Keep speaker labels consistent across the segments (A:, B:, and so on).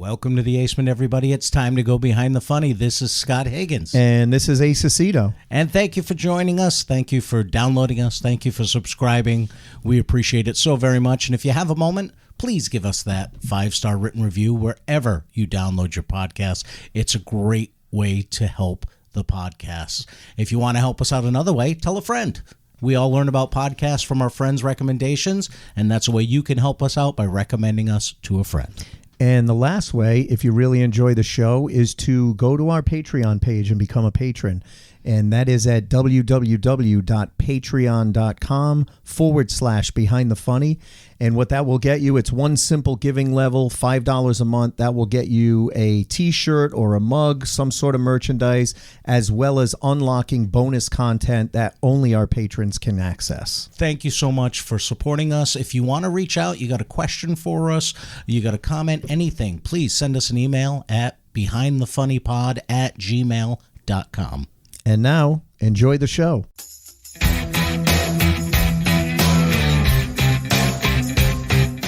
A: Welcome to the Aceman, everybody. It's time to go behind the funny. This is Scott Higgins.
B: And this is Ace Aceto.
A: And thank you for joining us. Thank you for downloading us. Thank you for subscribing. We appreciate it so very much. And if you have a moment, please give us that 5-star written review wherever you download your podcast. It's a great way to help the podcast. If you want to help us out another way, tell a friend. We all learn about podcasts from our friends' recommendations, and that's a way you can help us out by recommending us to a friend.
B: And the last way, if you really enjoy the show, is to go to our Patreon page and become a patron. And that is at www.patreon.com/behindthefunny. And what that will get you, it's one simple giving level, $5 a month. That will get you a t-shirt or a mug, some sort of merchandise, as well as unlocking bonus content that only our patrons can access.
A: Thank you so much for supporting us. If you want to reach out, you got a question for us, you got a comment, anything, please send us an email at behindthefunnypod@gmail.com.
B: And now, enjoy the show.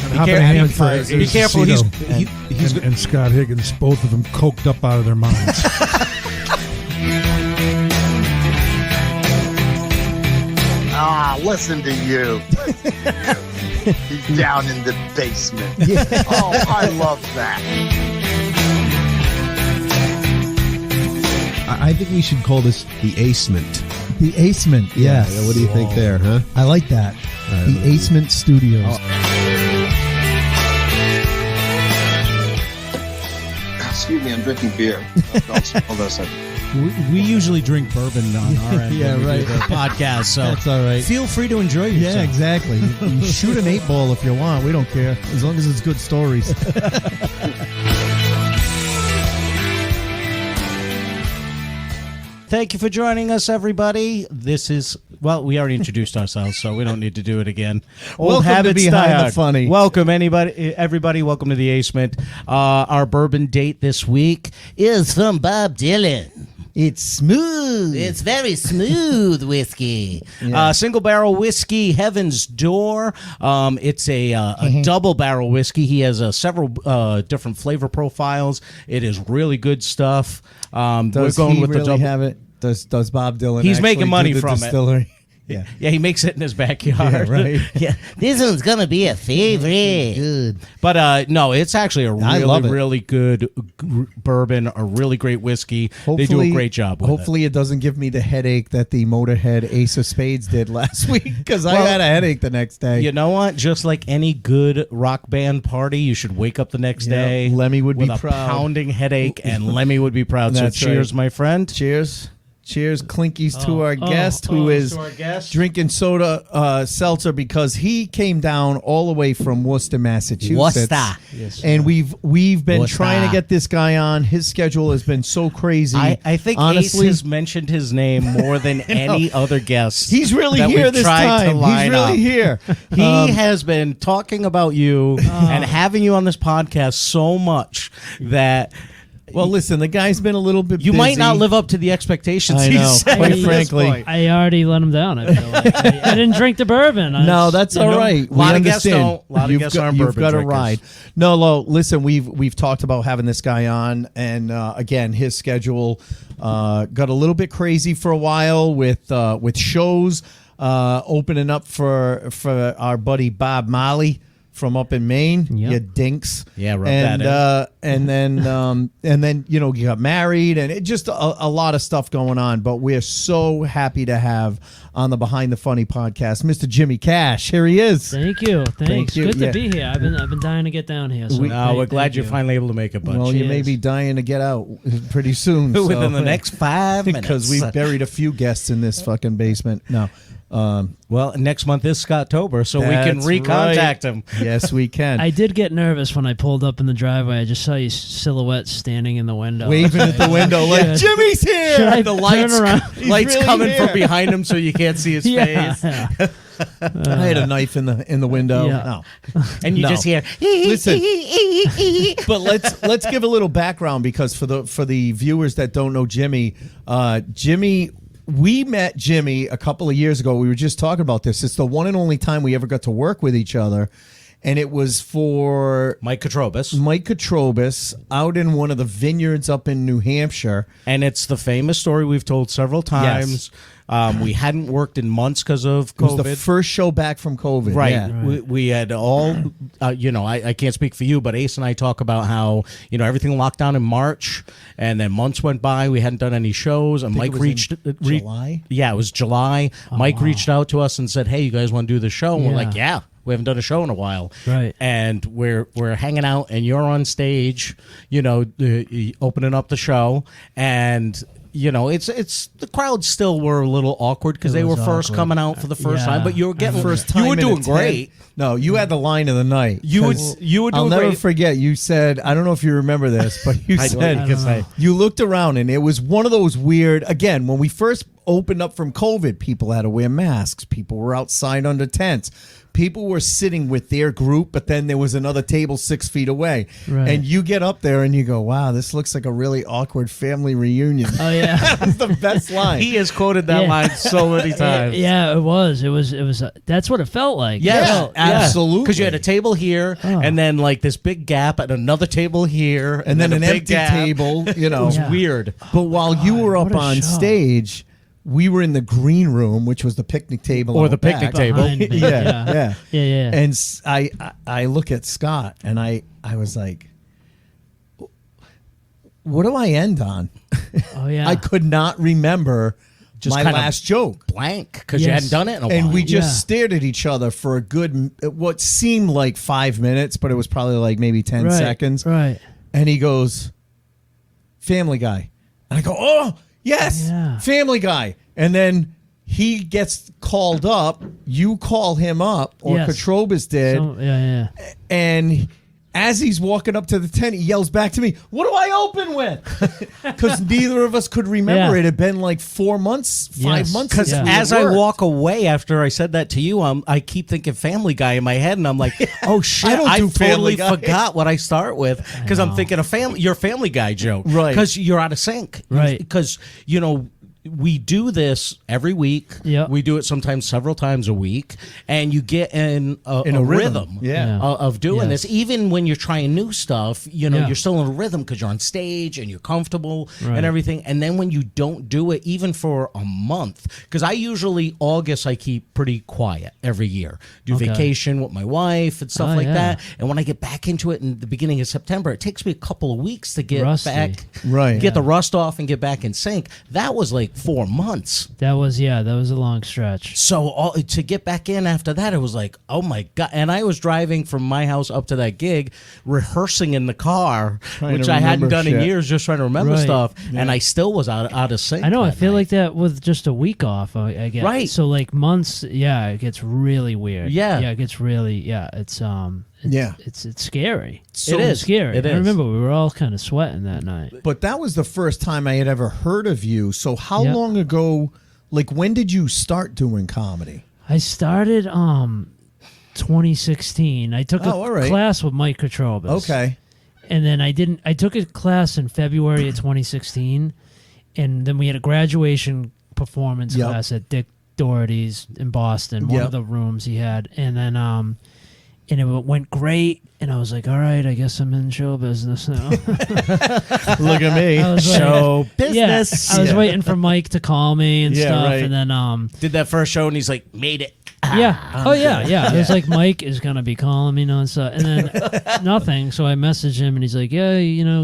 A: Be careful. He's
C: and Scott Higgins, both of them coked up out of their minds.
D: Listen to you. He's down in the basement. Yeah. Oh, I love that.
E: I think we should call this the Acement.
B: The Acement, yes.
E: Yeah, what do you think there, huh?
B: I like that. The Acement Studios.
F: Excuse me, I'm drinking beer. Hold on a second.
A: We usually drink bourbon on our end when we do the podcast, so
B: that's all right.
A: Feel free to enjoy yourself.
B: Yeah, exactly. You shoot an 8-ball if you want. We don't care, as long as it's good stories.
A: Thank you for joining us, everybody. This is, well, we already introduced ourselves, so we don't need to do it again.
B: Welcome
A: habits
B: to Behind
A: die
B: the
A: hard.
B: Funny.
A: Welcome, everybody. Welcome to the Acement. Our bourbon date this week is from Bob Dylan.
B: It's smooth.
A: It's very smooth whiskey.
B: Yeah.
A: Single barrel whiskey, Heaven's Door. It's a double barrel whiskey. He has several different flavor profiles. It is really good stuff.
B: Does
A: we're going
B: he
A: with
B: really
A: the double.
B: have it? Does Bob Dylan
A: He's
B: actually
A: making money
B: do the
A: from
B: distillery?
A: Yeah, he makes it in his backyard.
B: Yeah, right.
A: Yeah, this one's gonna be a favorite. Good, but no, it's actually a really good bourbon, a really great whiskey. They do a great job with
B: hopefully it doesn't give me the headache that the Motorhead Ace of Spades did last week, because I had a headache the next day.
A: You know what? Just like any good rock band party, you should wake up the next day.
B: Lemmy would
A: with
B: be
A: a
B: proud.
A: Pounding headache, and Lemmy would be proud.
B: That's
A: so cheers,
B: right.
A: my friend.
B: Cheers. Cheers, clinkies to our guest, who is drinking soda seltzer, because he came down all the way from Worcester, Massachusetts.
A: Yes,
B: and we've been trying to get this guy on. His schedule has been so crazy.
A: I think
B: honestly,
A: Ace has mentioned his name more than any other guest.
B: He's really here this time. He's really here.
A: He has been talking about you and having you on this podcast so much that.
B: Well, listen, the guy's been a little bit busy.
A: You might not live up to the expectations.
B: I know, quite frankly.
G: I already let him down. I feel like I didn't drink the bourbon.
B: No, that's all right.
A: A lot of guests don't. A lot of guests aren't bourbon drinkers.
B: You've got a ride. No, listen, we've talked about having this guy on, and again, his schedule got a little bit crazy for a while with shows opening up for our buddy Bob Marley from up in Maine.
G: Yep.
B: You dinks.
A: Yeah, rub that in.
B: and then you got married, and it just a lot of stuff going on. But we're so happy to have on the Behind the Funny podcast, Mr. Jimmy Cash. Here he is.
G: Thank you. Thanks.
B: you.
G: Good to be here. I've been dying to get down here. So
A: we're glad you're finally able to make it.
B: Well, you may be dying to get out pretty soon.
A: Within the next 5 minutes.
B: Because we've buried a few guests in this fucking basement. No.
A: Well, next month is Scott-tober, so we can recontact him.
B: Yes, we can.
G: I did get nervous when I pulled up in the driveway. I just saw your silhouette standing in the window.
B: Waving at the window like, Jimmy's here!
G: Should I
A: The lights,
G: turn around?
A: lights
B: really
A: coming
B: here.
A: from behind him so you can't see his face.
G: Yeah.
B: I had a knife in the window.
G: Yeah.
B: No.
A: And you just hear,
B: Listen, but let's give a little background, because for the viewers that don't know Jimmy, we met Jimmy a couple of years ago. We were just talking about this. It's the one and only time we ever got to work with each other. and it was for
A: Mike Katrobis.
B: Mike Katrobis out in one of the vineyards up in New Hampshire.
A: And it's the famous story we've told several times. We hadn't worked in months because of
B: It was
A: COVID.
B: the first show back from COVID.
A: Right.
B: Yeah.
A: We had all, I can't speak for you, but Ace and I talk about how, everything locked down in March, and then months went by. We hadn't done any shows, and Mike
B: it was
A: reached.
B: in July?
A: Yeah, it was July. Mike reached out to us and said, "Hey, you guys want to do the show?" And we're like, "Yeah." We haven't done a show in a while,
G: Right.
A: And we're hanging out, and you're on stage, opening up the show, and it's the crowd still were a little awkward because they were
G: was
A: first
G: awkward.
A: coming out for the first
G: Yeah.
A: time, but you were getting
B: First time
A: you were
B: in a
A: doing
B: 10
A: great.
B: No, you had the line of the night.
A: You were
B: 'Cause
A: doing
B: I'll never
A: great.
B: forget. You said, I don't know if you remember this, but you
A: I
B: said
A: don't know.
B: you looked around and it was one of those weird. Again, when we first opened up from COVID, people had to wear masks. People were outside under tents. People were sitting with their group, but then there was another table 6 feet away.
G: Right.
B: And you get up there and you go, "Wow, this looks like a really awkward family reunion."
G: Oh yeah.
B: That's the best line.
A: He has quoted that
G: Yeah.
A: line so many times.
G: Yeah, it was. It was. That's what it felt like.
A: Yes,
B: Yeah, absolutely.
A: Because you had a table here, and then like this big gap, and another table here,
B: and then
A: a
B: an
A: big
B: empty
A: gap.
B: table,
A: It was
G: Yeah.
A: weird.
B: But while you were
G: what
B: up
G: a
B: on
G: show.
B: stage, we were in the green room, which was the picnic table,
A: Or
B: out
A: the picnic
B: back.
A: table.
G: Behind me.
B: Yeah.
G: Yeah.
B: And I look at Scott and I was like, "What do I end on?"
G: Oh yeah.
B: I could not remember
A: Just
B: my
A: kind of
B: last joke.
A: Blank because you
G: Yes.
A: hadn't done it in a
B: And
A: while.
B: we just
G: Yeah.
B: stared at each other for a good, what seemed like 5 minutes, but it was probably like maybe 10
G: Right,
B: seconds.
G: Right.
B: And he goes, "Family Guy." And I go, "Oh, yes,
G: Yeah.
B: Family Guy." And then he gets called up. You call him up, or
G: Yes.
B: Katrobis did.
G: Yeah.
B: And as he's walking up to the tent, he yells back to me, "What do I open with?" Because neither of us could remember.
G: Yeah.
B: It had been like 4 months, 5
G: Yes.
B: months.
A: Because
B: since we had
A: as I
B: worked.
A: walk away after I said that to you, I keep thinking Family Guy in my head, and I'm like, oh shit,
B: I don't
A: I
B: do
A: totally
B: Family Guy.
A: forgot what I start with because I'm thinking of your Family Guy joke,
B: Right.
A: Because you're out of sync,
G: Right.
A: Because we do this every week.
G: Yep.
A: We do it sometimes several times a week, and you get in a rhythm
B: Yeah.
A: of doing
G: Yes.
A: this. Even when you're trying new stuff,
G: Yeah.
A: you're still in a rhythm because you're on stage and you're comfortable
G: Right.
A: and everything. And then when you don't do it, even for a month, because I usually, August, I keep pretty quiet every year. Do
G: Okay.
A: vacation with my wife and stuff
G: Oh,
A: like
G: yeah.
A: that. And when I get back into it in the beginning of September, it takes me a couple of weeks to get
G: Rusty.
A: back,
B: Right.
A: get the rust off and get back in sync. That was like 4 months.
G: That was a long stretch.
A: So to get back in after that, it was like, oh my God. And I was driving from my house up to that gig, rehearsing in the car,
B: Trying
A: which
B: to
A: I hadn't
B: remember
A: done in
B: shit.
A: years, just trying to remember
G: Right.
A: stuff. And I still was out of sync.
G: I know. I
A: that
G: feel
A: night.
G: like that with just a week off. I guess.
A: Right.
G: So like months. Yeah, it gets really weird.
A: Yeah.
G: Yeah, it gets really. Yeah, it's
B: Yeah.
G: It's scary.
B: So
A: It is.
G: scary.
A: It
G: I
A: is.
G: remember we were all kind of sweating that night.
B: But that was the first time I had ever heard of you. So how
G: Yeah.
B: long ago, like when did you start doing comedy?
G: I started 2016. I took a
B: Oh, all right.
G: class with Mike Katrobis.
B: Okay.
G: And then I took a class in February of 2016, and then we had a graduation performance
B: Yep.
G: class at Dick Doherty's in Boston, one
B: Yep.
G: of the rooms he had, and then and it went great, and I was like, all right, I guess I'm in show business now.
B: Look at me.
G: I was like-
A: Show
G: Yeah,
A: business.
G: I was
B: Yeah.
G: waiting for Mike to call me and
B: Yeah,
G: stuff,
B: right.
G: and then
A: Did that first show, and he's like, made it.
G: yeah. Oh, yeah. It was like, Mike is going to be calling me nonstop. And then nothing. So I messaged him, and he's like, yeah,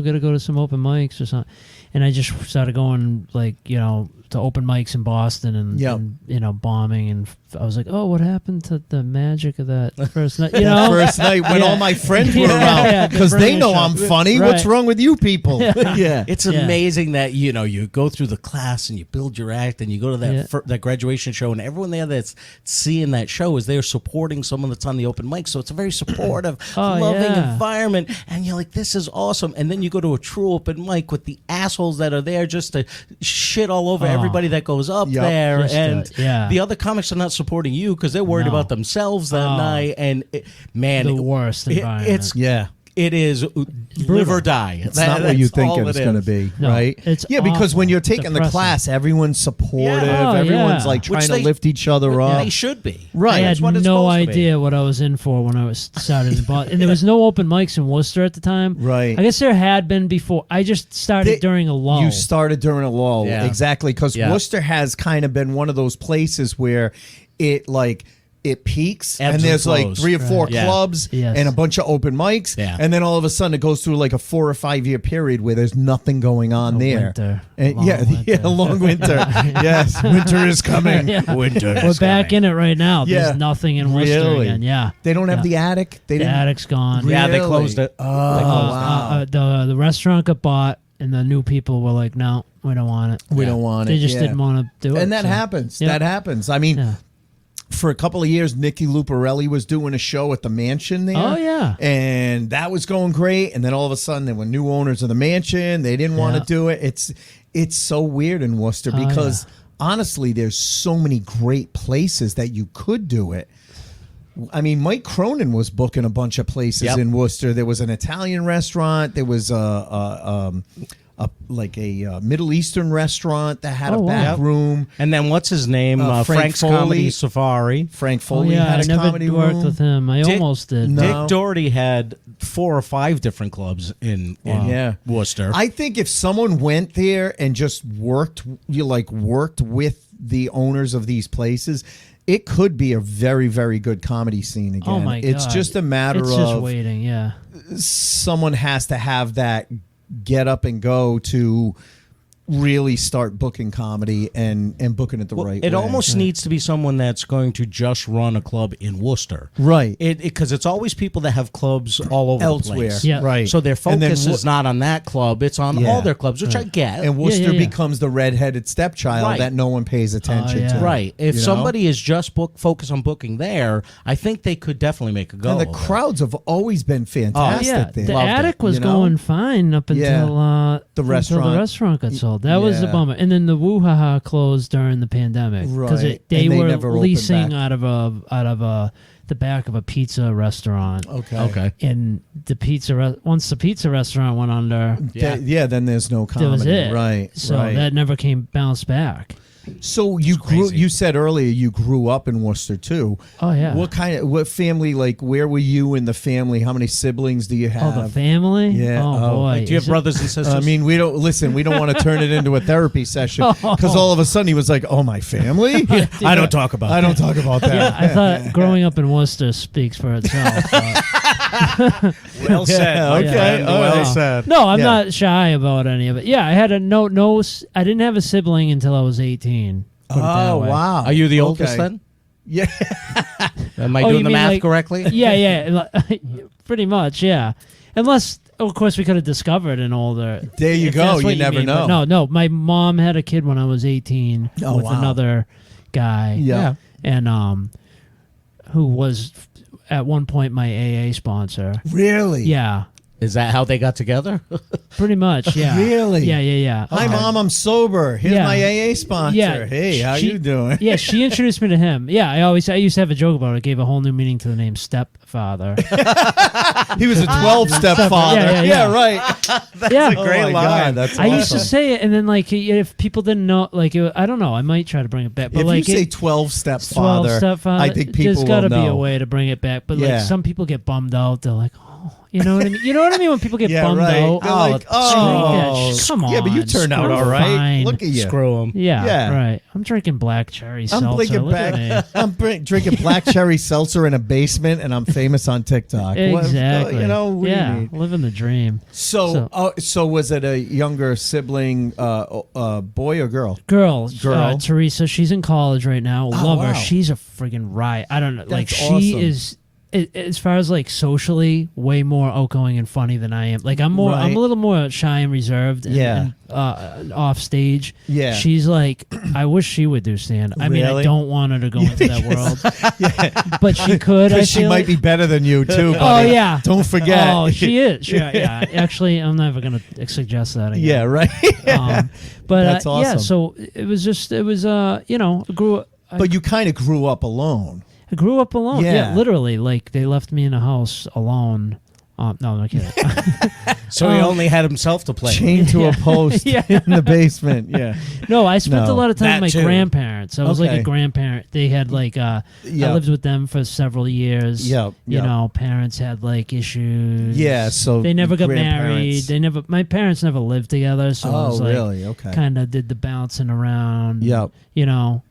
G: got to go to some open mics or something. And I just started going, like, to open mics in Boston and,
B: Yep.
G: and bombing. And I was like, oh, what happened to the magic of that first night?
B: First night when
G: Yeah.
B: all my friends were
G: Yeah,
B: around
G: yeah,
B: because
G: the
B: they
G: British
B: know
G: show.
B: I'm funny.
G: Right.
B: What's wrong with you people? Yeah.
A: It's
G: Yeah.
A: amazing that you go through the class and you build your act and you go to that
G: Yeah.
A: that graduation show, and everyone there that's seeing that show is there supporting someone that's on the open mic. So it's a very supportive,
G: Oh,
A: loving
G: yeah.
A: environment, and you're like, this is awesome. And then you go to a true open mic with the assholes that are there just to shit all over
G: Oh.
A: everybody that goes up
B: Yep.
A: there,
G: Just,
A: and
G: yeah.
A: the other comics are not supporting you because they're worried
G: No.
A: about themselves that
G: Oh.
A: night. And
G: The worst environment.
A: It's
B: Yeah.
A: It is live or die.
B: It's not what you think it's going to be,
G: No,
B: right?
G: it's
B: because when
G: awful.
B: you're taking the
G: Depressing.
B: class, everyone's supportive.
A: Yeah.
G: Oh,
B: Everyone's
G: yeah.
B: like trying
A: Which
B: to
A: they-
B: lift each other up.
A: They should be.
B: Right.
G: I had
A: That's what it's
G: no
A: supposed to be.
G: idea what I was in for when I was started in Boston. And there was no open mics in Worcester at the time.
B: Right.
G: I guess there had been before. I just started during a lull.
B: You started during a lull,
A: Yeah.
B: exactly, because
A: Yeah.
B: Worcester has kind of been one of those places where it peaks
A: Ebbs
B: and there's
A: and
B: like
A: flows.
B: 3 or 4
A: Yeah.
B: clubs
G: Yes.
B: and a bunch of open mics,
A: Yeah.
B: and then all of a sudden it goes through like a 4 or 5 year period where there's nothing going on there.
G: winter.
B: And
G: Long
B: yeah,
G: winter.
B: a long winter. Yes, winter is coming.
G: Yeah.
A: Winter.
G: We're back in it right now.
B: Yeah.
G: There's nothing in Worcester
B: Really?
G: again. Yeah.
B: They don't have
G: Yeah.
B: the attic. They
G: The
B: didn't.
G: attic's gone.
A: Yeah, they
B: Really?
A: closed it.
B: Oh, wow.
G: The restaurant got bought, and the new people were like, "No, we don't want it.
B: We don't want it.
G: They just
B: yeah.
G: didn't want to do it."
B: And that
G: so-
B: happens.
G: Yeah.
B: That happens. I mean,
G: Yeah.
B: for a couple of years, Nicky Luparelli was doing a show at the mansion there.
G: Oh, yeah.
B: And that was going great. And then all of a sudden, there were new owners of the mansion. They didn't want
G: Yeah.
B: to do it. It's so weird in Worcester
G: Oh,
B: because honestly, there's so many great places that you could do it. I mean, Mike Cronin was booking a bunch of places
A: Yep.
B: in Worcester. There was an Italian restaurant. There was a Middle Eastern restaurant that had
G: Oh,
B: a
G: wow.
B: back
G: Yep.
B: room.
A: And then what's his name?
B: Frank
A: Frank's
B: Foley.
A: Comedy Safari.
B: Frank
G: Oh,
B: Foley
G: yeah.
B: had
G: I
B: a
G: never
B: comedy
G: worked
B: room.
G: with him. I
A: Dick-
G: almost did.
B: No.
A: Dick Doherty had 4 or 5 different clubs in
B: Yeah.
A: Worcester.
B: I think if someone went there and just worked with the owners of these places, it could be a very, very good comedy scene again.
G: Oh my god!
B: It's just a matter
G: It's just
B: of
G: waiting. Yeah.
B: someone has to have that get up and go to really start booking comedy and booking it the
A: Well,
B: right
A: it
B: way.
A: almost needs to be someone that's going to just run a club in Worcester.
B: Right.
A: Because it's always people that have clubs all over
B: Elsewhere.
A: the place.
G: Yeah.
B: Right.
A: So their
B: And then
A: focus
B: Wo-
A: is not on that club. It's on
B: Yeah.
A: all their clubs, which I get.
B: And Worcester
G: yeah.
B: becomes the redheaded stepchild
A: Right.
B: that no one pays attention
G: yeah.
B: to.
A: Right. If
B: You know?
A: somebody is just focused on booking there, I think they could definitely make a go.
B: And the
A: of it.
B: crowds have always been fantastic
G: Yeah,
B: there.
G: the
A: Loved
G: attic
A: it,
G: was
B: you know?
G: going fine up until
B: The
G: until
B: restaurant.
G: the restaurant got sold. That was a
B: Yeah.
G: bummer. And then the Woo Ha Ha closed during the pandemic because
B: Right.
G: they
B: And they
G: were
B: never opened
G: leasing
B: back.
G: out of the back of a pizza restaurant.
B: Okay.
A: Okay.
G: And the once the pizza restaurant went under,
B: Yeah. Then there's no
G: that
B: comedy.
G: was it.
B: Right.
G: So
B: right.
G: that never came bounced back.
B: So you grew. You said earlier you grew up in Worcester too.
G: Oh yeah.
B: What family? Like, where were you in the family? How many siblings do you
G: Oh,
B: have?
G: the family.
B: Yeah.
G: Oh,
B: Oh.
G: boy.
A: Do you have
G: Is it-
A: brothers and sisters?
B: I mean, we don't listen. We don't want to turn it into a therapy session because all of a sudden he was like, "Oh, my family."
A: I don't talk about
B: I don't talk about that.
G: Yeah, I thought growing up in Worcester speaks for itself. but-
A: well said.
B: Yeah,
A: my
B: okay.
A: friend.
B: Oh,
A: Well
B: yeah.
A: said.
G: No, I'm
B: Yeah.
G: not shy about any of it. Yeah, I had I didn't have a sibling until I was 18. Put it that
B: Oh
G: way.
B: wow.
A: Are you the oldest
B: Okay.
A: then?
B: Yeah.
A: Am I
G: Oh,
A: doing
G: you
A: the
G: mean
A: math
G: like-
A: correctly?
G: Yeah, pretty much, yeah. Unless, of course, we could have discovered an older.
B: There you
G: if
B: go.
G: that's what
B: You never
G: mean, but
B: know.
G: No. My mom had a kid when I was 18
B: Oh,
G: with
B: wow.
G: another guy.
B: Yeah.
G: And who was at one point my AA sponsor.
B: Really?
G: Yeah.
A: Is that how they got together?
G: Pretty much, yeah.
B: Really?
G: Yeah.
B: Hi,
G: Okay.
B: Mom. I'm sober. Here's
G: Yeah.
B: my AA sponsor.
G: Yeah.
B: Hey, how
G: She-
B: you doing?
G: Yeah, she introduced me to him. Yeah, I used to have a joke about it. It gave a whole new meaning to the name stepfather.
B: He was a 12-step father.
G: Yeah.
B: right.
G: Yeah,
B: Oh my God, that's
G: I used to
B: awesome.
G: say it, and then like if people didn't know, like I don't know, I might try to bring it back. But
B: If
G: like
B: you say
G: it,
B: 12-step
G: 12
B: father,
G: stepfather,
B: I think people
G: there's got to
B: will
G: be a
B: know.
G: way to bring it back. But
B: Yeah.
G: like some people get bummed out. They're like, oh, you know what I mean? You know what I mean when people get
B: Yeah,
G: bummed
B: right.
G: out.
B: They're like,
G: Come on.
B: Yeah, but you turned out
G: I'm
B: all right.
G: fine.
B: Look at you.
A: Screw them.
G: Yeah,
B: Yeah.
G: right. I'm drinking black cherry seltzer.
B: I'm drinking
G: Look at me.
B: drinking black cherry seltzer in a basement, and I'm famous on TikTok. What-
G: Exactly.
B: you know, what do you
G: yeah,
B: need?
G: living the dream.
B: So was it a younger sibling, boy or girl?
G: Girl.
B: Girl.
G: Teresa, she's in college right now. Love
B: wow.
G: her. She's a friggin' riot. I don't know. Like
B: That's
G: she
B: awesome.
G: is. As far as like socially, way more outgoing and funny than I am. Like I'm more, I'm
B: Right.
G: a little more shy and reserved. And, off stage.
B: Yeah.
G: she's like, I wish she would do stand. I mean, I
B: Really?
G: don't want her to go into that world, but she could. I
B: Because she
G: feel
B: might
G: like.
B: be better than you too.
G: Oh
B: buddy.
G: yeah.
B: Don't forget.
G: Oh, she is. Sure, yeah. Actually, I'm never gonna suggest that again.
B: Yeah, right.
G: But
B: That's
G: yeah.
B: awesome.
G: So it was I grew.
B: But you kind of grew up alone.
G: I grew up alone.
B: Yeah.
G: Yeah, literally. Like they left me in a house alone No, I'm kidding.
A: So he only had himself to play with.
B: Chained to a post
G: Yeah.
B: in the basement. Yeah.
G: No, I spent
B: No.
G: a lot of time
A: That
G: with my
A: too.
G: grandparents. I was like
B: Okay.
G: a grandparent. They had like I lived with them for several years.
B: Yep,
G: You
B: yep.
G: know, parents had like issues.
B: Yeah, so
G: they never got
B: grandparents-
G: married. My parents never lived together, so it
B: Oh,
G: was like
B: really? Okay.
G: kind of did the bouncing around.
B: Yep.
G: You know,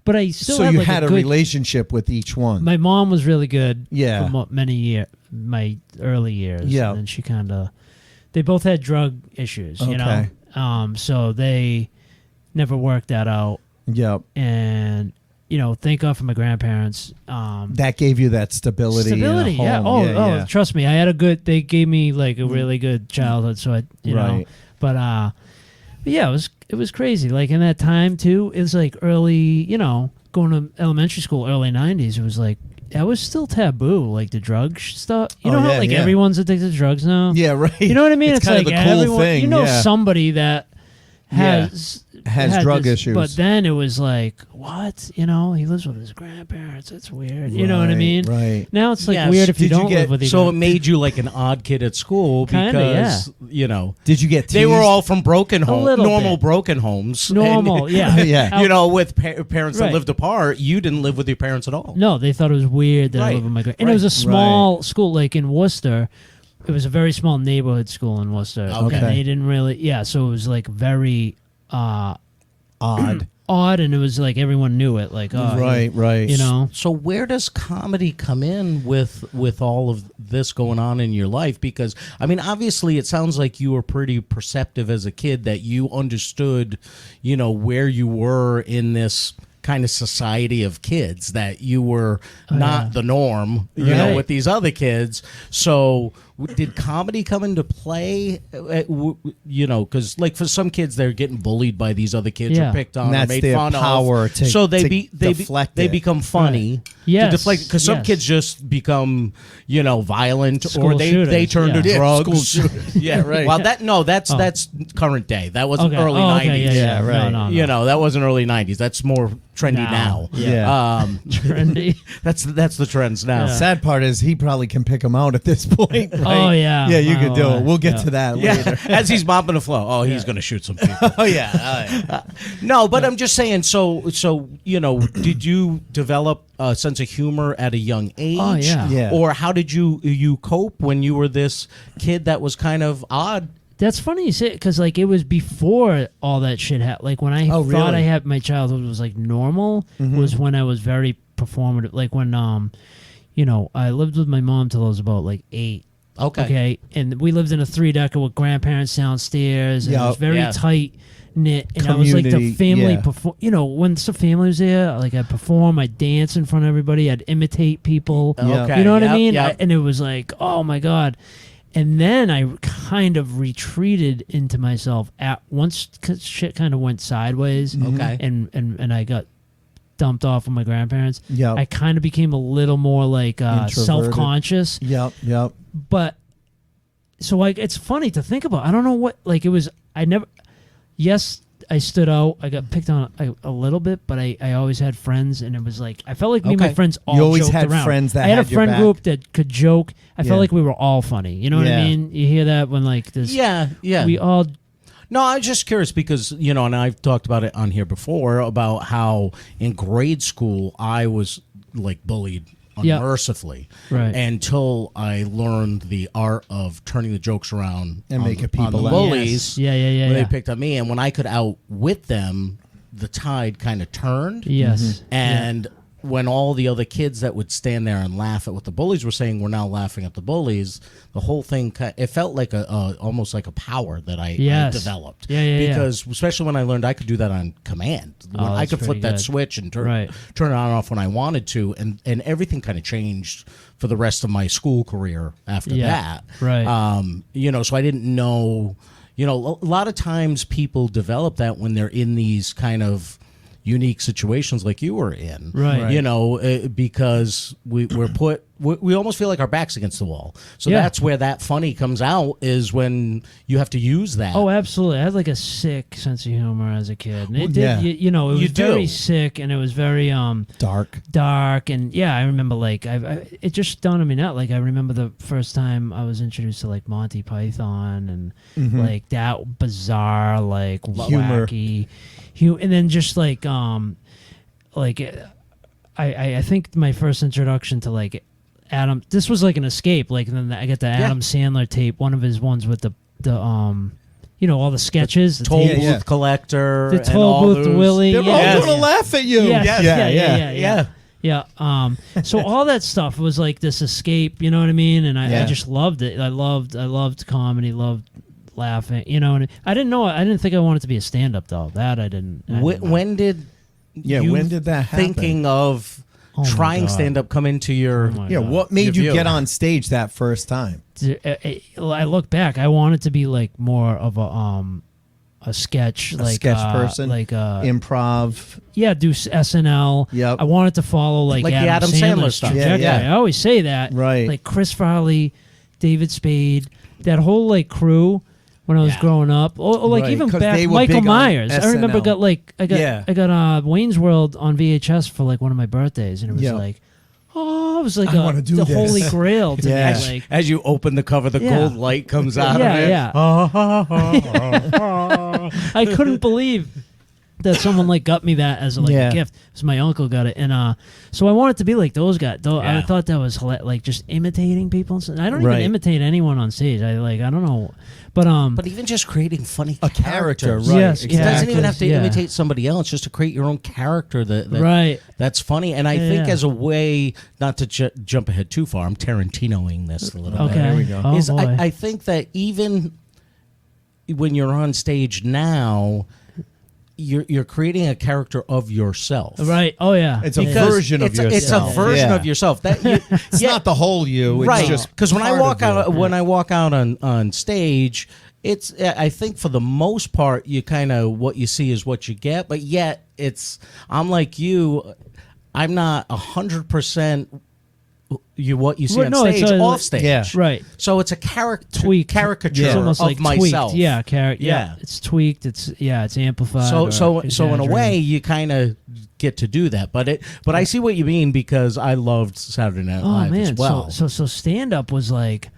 G: but I still
B: So
G: had
B: you
G: like
B: had a
G: good,
B: relationship with each one.
G: My mom was really good.
B: Yeah.
G: For many years, my early years.
B: Yeah.
G: And then she kind of. They both had drug issues. You know.
B: Okay.
G: So they never worked that out,
B: Yep.
G: and thank God for my grandparents.
B: That gave you that stability.
G: Stability,
B: in a
G: yeah.
B: home.
G: Oh,
B: yeah.
G: trust me, I had a good. They gave me like a really good childhood, so you know.
B: Right.
G: But yeah, it was crazy. Like in that time too, it was like early, going to elementary school, early '90s. It was like that was still taboo, like the drug stuff. You
B: Oh,
G: know how
B: yeah,
G: like
B: yeah.
G: everyone's addicted to drugs now.
B: Yeah, right.
G: You know what I mean?
B: It's kind of
G: like
B: the cool
G: everyone,
B: thing,
G: yeah. Somebody that
B: Yeah.
G: has
B: Has drug issues.
G: But then it was like, what? He lives with his grandparents. That's weird. You know what I mean?
B: Right.
G: Now it's like
A: Yes.
G: weird if you
B: Did you
G: don't
B: get-
G: live with your
A: So it made you like an odd kid at school
G: Kinda,
A: because
B: Did you get teased?
A: they were all from broken homes,
G: little
A: normal
G: bit.
A: broken homes.
G: normal.
A: And,
G: Yeah.
B: Yeah.
A: with parents that
G: Right.
A: lived apart. You didn't live with your parents at all.
G: No, they thought it was weird that I
A: Right.
G: lived with my and it was a
A: Right.
G: small school, like in Worcester. It was a very small neighborhood school in Worcester.
A: Okay.
G: And they didn't really, so it was like very
B: Odd.
G: odd, and it was like everyone knew it. Like,
B: Right.
G: you know.
A: So where does comedy come in with all of this going on in your life? Because I mean, obviously, it sounds like you were pretty perceptive as a kid, that you understood, where you were in this kind of society of kids, that you were not the norm,
G: Right.
A: with these other kids. So did comedy come into play? Because like for some kids, they're getting bullied by these other kids
G: Yeah.
A: or picked on
B: And
A: or
B: that's
A: made
B: their
A: fun
B: power
A: of.
B: to-
A: So they
B: to
A: they
B: deflect
A: they
B: it.
A: become funny.
G: Yes,
A: To deflect, because some
G: yes.
A: kids just become violent, or
G: School
A: they
G: shooters,
A: turn to
G: yeah.
A: drugs.
B: Yeah, right.
A: Well, that's current day. That wasn't
G: Okay.
A: early
G: Oh, okay,
A: 90s.
G: yeah,
B: right.
G: No.
A: That wasn't early 90s. That's more trendy now.
B: Yeah.
G: Trendy.
A: That's the trends now.
G: Yeah.
B: Sad part is he probably can pick them out at this point. Right?
G: Oh, yeah.
B: Yeah, you
G: Oh,
B: could do it. We'll get
G: yeah.
B: to that
A: Yeah,
B: later.
A: as he's mopping the floor. Oh, he's going to shoot some people.
B: Oh yeah.
A: No, but I'm just saying. So did you develop a sense of humor at a young age?
G: Oh, yeah.
B: Yeah.
A: Or how did you cope when you were this kid that was kind of odd?
G: That's funny you say it, because like it was before all that shit happened. Like when I
B: Oh,
G: thought
B: really?
G: I had my childhood was like normal, was when I was very performative. Like when I lived with my mom till I was about like 8. Okay, and we lived in a 3-decker with grandparents downstairs, and it was
B: Yep.
G: very
A: Yeah.
G: tight knit. And I was like the
B: Community,
G: family
B: yeah.
G: perform. When some family was there, like I'd perform, I'd dance in front of everybody, I'd imitate people.
B: Yeah.
A: Okay.
G: You know what I
A: Yep,
G: mean?
A: yep.
G: And it was like, oh my god. And then I kind of retreated into myself once shit kind of went sideways.
A: Okay.
G: And I got dumped off with my grandparents.
B: Yep.
G: I kind of became a little more like
B: Introverted.
G: self-conscious.
B: Yep.
G: But so like it's funny to think about. I don't know what like it was. Yes, I stood out. I got picked on a little bit, but I always had friends, and it was like I felt like me and my
A: Okay.
G: friends all
B: You always
G: joked
B: had
G: around.
B: friends that
G: I had a
B: had your
G: friend
B: back.
G: group that could joke. I
B: Yeah.
G: felt like we were all funny. You know what
B: Yeah.
G: I mean? You hear that when like this.
A: Yeah.
G: We all.
A: No, I'm just curious because, and I've talked about it on here before about how in grade school I was like bullied
G: Yeah.
A: unmercifully
G: Right.
A: until I learned the art of turning the jokes around
B: And
A: on
B: making
A: the, on
B: people
A: the
B: laugh.
A: bullies.
G: Yes. Yeah.
A: When they picked on me, and when I could outwit them, the tide kind of turned.
G: Yes.
A: And when all the other kids that would stand there and laugh at what the bullies were saying were now laughing at the bullies, the whole thing it felt like almost like a power that I
G: Yes.
A: developed.
G: Yeah.
A: Because especially when I learned I could do that on command, when I
G: that's
A: could flip
G: pretty
A: that
G: good.
A: switch and turn
G: Right.
A: it on and off when I wanted to, and everything kind of changed for the rest of my school career after
G: Yeah.
A: that.
G: Right.
A: So I didn't know. A lot of times people develop that when they're in these kind of unique situations like you were in,
G: Right.
A: because we're put we almost feel like our back's against the wall. So
G: Yeah.
A: that's where that funny comes out, is when you have to use that.
G: Oh, absolutely. I had like a sick sense of humor as a kid. And it did,
B: yeah.
G: you know, it was
A: You do.
G: very sick, and it was very dark, and yeah, I remember like it just stunned me out. Like I remember the first time I was introduced to like Monty Python and like that bizarre like
B: Humor.
G: wacky, and then just like I think my first introduction to like Adam, this was like an escape. Like, and then I get the Adam Sandler tape, one of his ones with the you know, all the sketches,
A: Toll
G: the
A: Booth Collector,
G: the
A: and
G: Toll
A: all
G: Booth
A: those.
G: Willie.
B: They're all going to laugh at you.
G: Yeah. So all that stuff was like this escape, you know what I mean? And I just loved it. I loved comedy, loved laughing, you know. And I didn't think I wanted to be a stand-up though. That I didn't.
A: When did
B: when did that happen?
A: thinking of
G: Oh my
A: trying
G: God.
A: stand-up come into your...
G: Oh my
B: Yeah,
G: God.
B: what made
A: Your
B: you
A: view.
B: get on stage that first time?
G: I look back, I wanted to be like more of a sketch, like
B: sketch person?
G: like
B: Improv.
G: yeah, do SNL.
B: Yep.
G: I wanted to follow like
A: Like the
G: Adam
A: Adam Sandler
G: Sandler's
A: stuff.
G: trajectory.
B: Yeah.
G: I always say that,
B: Right.
G: Like Chris Farley, David Spade, that whole like crew when I was growing up, or like
B: Right,
G: even
B: 'cause
G: back
B: they were
G: Michael
B: big on
G: Myers. I remember
B: SNL.
G: I got Wayne's World on VHS for like one of my birthdays, and it was
B: Yeah.
G: like, oh, it was like
B: I wanna do
G: the
B: this.
G: holy grail to
B: Yeah.
G: me. Like,
A: As you open the cover, the
G: Yeah.
A: gold light comes out
G: yeah,
A: of it.
G: yeah. I couldn't believe that someone like got me that as like
B: Yeah.
G: a gift. So my uncle got it, and so I wanted to be like those guys. Though I
A: Yeah.
G: thought that was like just imitating people. And stuff. I don't even
B: Right.
G: imitate anyone on stage. I don't know, but
A: But even just creating funny
B: A character,
A: characters.
B: right.
G: Yes,
A: It doesn't even have to
G: yeah.
A: imitate somebody else, just to create your own character that
G: right.
A: that's funny. And I think
G: Yeah.
A: as a way, not to jump ahead too far, I'm Tarantinoing this a little
G: Okay.
A: bit.
B: There we go.
G: Oh,
A: is
G: boy.
A: I think that even when you're on stage now, you're creating a character of yourself.
G: Right. Oh yeah.
B: It's a
G: Yeah.
B: version of yourself.
A: It's a version
B: Yeah.
A: of yourself. That
B: It's not the whole you. It's
A: right?
B: just
A: Because when I
B: part
A: walk
B: of you.
A: out, on stage, it's, I think for the most part, you kind of, what you see is what you get. But yet, I'm like you. I'm not 100% what you see
G: Right,
A: on
G: no, it's
A: stage
G: a-
A: off stage.
B: Yeah.
G: Right.
A: So it's a
G: Tweaked.
A: caricature
B: Yeah.
G: It's almost
A: of
G: like
A: myself.
G: tweaked. Yeah.
A: Yeah.
G: Yeah. It's tweaked. It's amplified.
A: So
G: or
A: in a
G: exaggerated.
A: way, you kind of get to do that. But I see what you mean, because I loved Saturday Night
G: Oh
A: Live
G: man,
A: as well.
G: so stand up was like,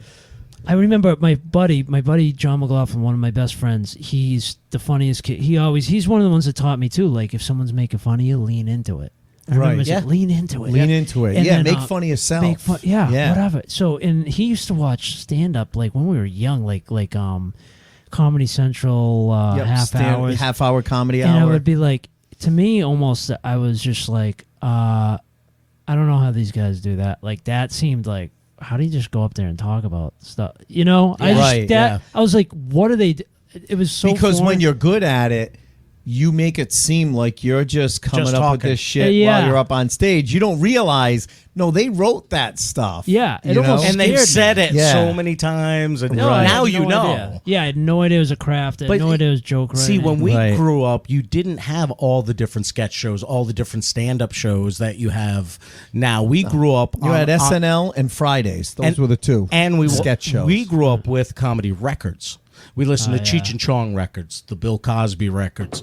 G: I remember my buddy John McLaughlin, one of my best friends. He's the funniest kid. He's one of the ones that taught me too. Like if someone's making fun of you, lean into it. I
B: Right.
G: remember saying,
A: Yeah.
G: lean into it.
B: Lean into it.
G: And
B: Yeah,
G: then,
B: make fun of yourself.
G: Make fun, yeah,
B: Yeah.
G: whatever. So, and he used to watch stand up like when we were young, like Comedy Central
B: Yep,
G: half
B: half-hour comedy
G: and
B: hour.
G: I would be like, to me, almost, I was just like, I don't know how these guys do that. Like that seemed like, how do you just go up there and talk about stuff? You know, I just
B: Right, yeah.
G: I was like, what do they? It was so
B: because when
G: foreign.
B: you're good at it, you make it seem like you're just coming
A: Just
B: up with
A: talking.
B: this shit
G: Yeah.
B: while you're up on stage. You don't realize, no, they wrote that stuff.
G: Yeah, it
B: you
G: almost
B: know?
A: And they've
G: scared me.
A: said it
B: Yeah.
A: so many times, and
G: No, I
A: now
G: had
A: you
G: no
A: know.
G: idea. Yeah, I had no idea it was a craft. I had
A: But
G: no idea it was joke writing.
A: See, when we
B: Right.
A: grew up, you didn't have all the different sketch shows, all the different stand-up shows that you have now. We grew up.
B: You had SNL and Fridays. Those were the two.
A: and we
B: sketch shows.
A: We grew up with comedy records. We listened to
G: yeah.
A: Cheech and Chong records, the Bill Cosby records,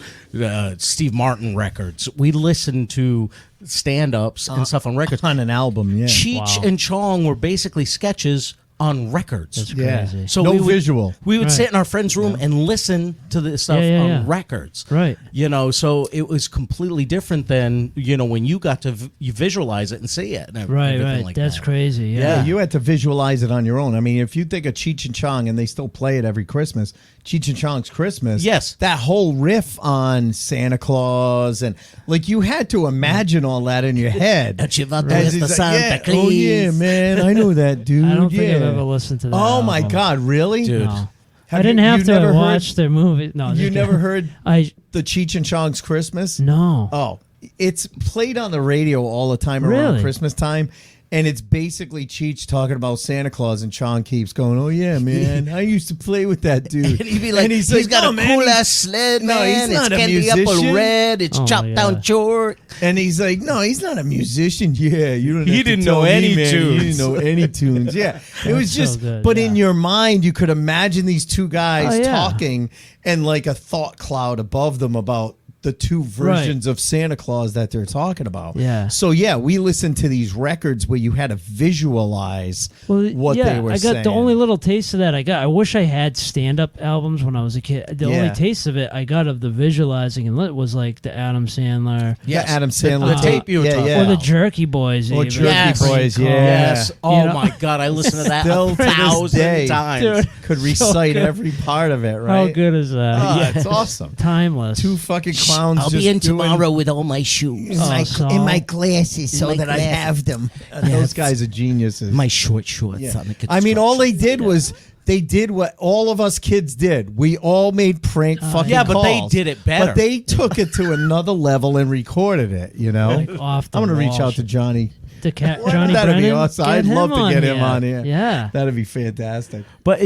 A: Steve Martin records. We listened to stand-ups and stuff on records.
B: on an album. Yeah.
A: Cheech
G: Wow.
A: and Chong were basically sketches on records.
G: That's
B: Yeah.
G: crazy.
A: So
B: No
A: we would,
B: visual.
A: We would
G: Right.
A: sit in our friend's room and listen to this stuff
G: Yeah, yeah,
A: on
G: yeah.
A: records.
G: Right.
A: You know, so it was completely different than, when you got to you visualize it and see it. And
G: Right,
A: everything
G: right.
A: like
G: That's
A: that.
G: crazy. Yeah.
A: Yeah.
B: You had to visualize it on your own. I mean, if you think of Cheech and Chong, and they still play it every Christmas, Cheech and Chong's Christmas.
A: Yes.
B: That whole riff on Santa Claus, and like you had to imagine all that in your head.
A: And she want
B: As
A: to
B: he's
A: the
B: like,
A: Santa
B: yeah,
A: Claus.
B: oh yeah, man, I know that dude.
G: I don't think I've
B: yeah.
G: ever listened to that.
B: Oh my
G: album.
B: God, really,
A: Dude.
G: No.
B: Have
G: I didn't
B: you-
G: have
B: you
G: to
B: never
G: watch
B: heard-
G: their movie. No,
B: You
G: just
B: never
G: kidding.
B: heard
G: I
B: the Cheech and Chong's Christmas?
G: no.
B: Oh, it's played on the radio all the time around
G: Really?
B: Christmas time. And it's basically Cheech talking about Santa Claus, and Sean keeps going, "Oh yeah, man, I used to play with that dude."
A: And he'd be like,
B: and
A: he's
B: like,
A: got
B: "No,
A: a
B: man,
A: cool ass sled,
B: no,
A: man.
B: he's not
A: it's
B: a
A: candy apple
B: musician."
A: red. It's
G: Oh,
A: chopped
G: yeah.
A: down short.
B: And he's like, "No, he's not a musician." Yeah, you don't.
A: He
B: have to
A: didn't
B: tell
A: know
B: me,
A: any
B: man.
A: tunes.
B: He didn't know any tunes. Yeah, it was
G: That's so
B: just.
G: good,
B: but
G: yeah.
B: in your mind, you could imagine these two guys
G: Oh, yeah.
B: talking, and like a thought cloud above them about the two versions of Santa Claus that they're talking about.
G: Yeah.
B: So yeah, we listened to these records where you had to visualize what they were
G: I got
B: saying.
G: the only little taste of that I got. I wish I had stand-up albums when I was a kid. The
B: Yeah.
G: only taste of it I got of the visualizing and it was like the Adam Sandler
B: Yeah, Adam Sandler
A: The tape you were talking
G: or the
A: about.
G: Jerky Boys.
B: Or
G: even.
B: Jerky
A: Yes.
B: Boys, yeah.
A: Yes. Oh
G: You know?
A: my God, I listened to that
B: Still
A: a
B: to this day,
A: 1,000 times.
G: Dude.
B: could
G: So
B: recite
G: good.
B: every part of it, right?
G: How good is that?
B: Oh, it's awesome.
G: Timeless.
B: Two fucking clowns
A: I'll
B: just
A: be in
B: doing
A: tomorrow with all my shoes.
G: Oh, so-
B: glasses
A: so that I have
B: them. Those guys are geniuses.
A: My short shorts.
B: Yeah.
A: on the
B: I mean, all they
A: construction.
B: did was they did what all of us kids did. We all made prank fucking
A: Yeah, but they
B: calls,
A: did it better.
B: But they took it to another level and recorded it. You know,
G: Like off the
B: I'm gonna reach
G: wall
B: out to
G: shit.
B: Johnny.
G: The cat,
B: Well,
G: Johnny
B: that'd be
G: Brennan.
B: awesome.
G: Get
B: I'd
G: him
B: love to
G: on
B: get him
G: here.
B: on here.
G: Yeah.
B: That'd be fantastic.
A: But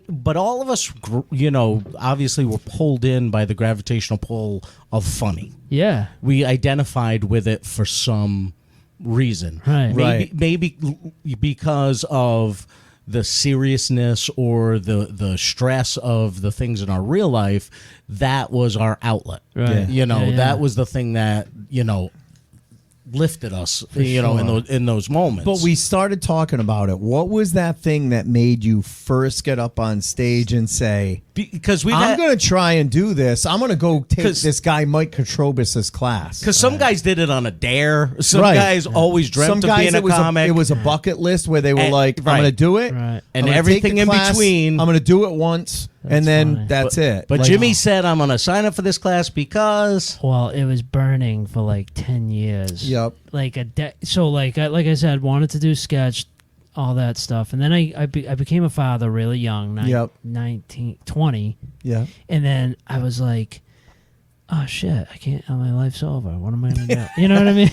A: but all of us, obviously were pulled in by the gravitational pull of funny.
G: Yeah.
A: We identified with it for some reason.
G: Right.
A: Maybe because of the seriousness or the stress of the things in our real life. That was our outlet.
G: Right. Yeah.
A: That was the thing that lifted us. In those moments.
B: But we started talking about it. What was that thing that made you first get up on stage and say,
A: because
B: I'm going to try and do this. I'm going to go take
A: 'Cause-
B: this guy Mike Katrobis' class.
A: Because some guys did it on a dare. Some
B: Right.
A: guys always dreamt
B: Some
A: of
B: guys,
A: being a comic.
B: it was a bucket list where they were
A: And-
B: like, I'm
A: right.
B: going to do it.
G: Right.
A: And
B: I'm gonna
A: everything
B: take the
A: in
B: class,
A: between.
B: I'm going to do it once, and then
G: funny.
B: that's it.
A: But
B: Like,
A: Jimmy said, I'm going to sign up for this class because...
G: Well, it was burning for like 10 years.
B: Yep.
G: Like so like I said, wanted to do sketch, all that stuff. And then I became a father really young,
B: Yep.
G: 19, 20.
B: Yeah.
G: And then I was like, oh shit, I can't, my life's over. What am I going to do? You know what I mean?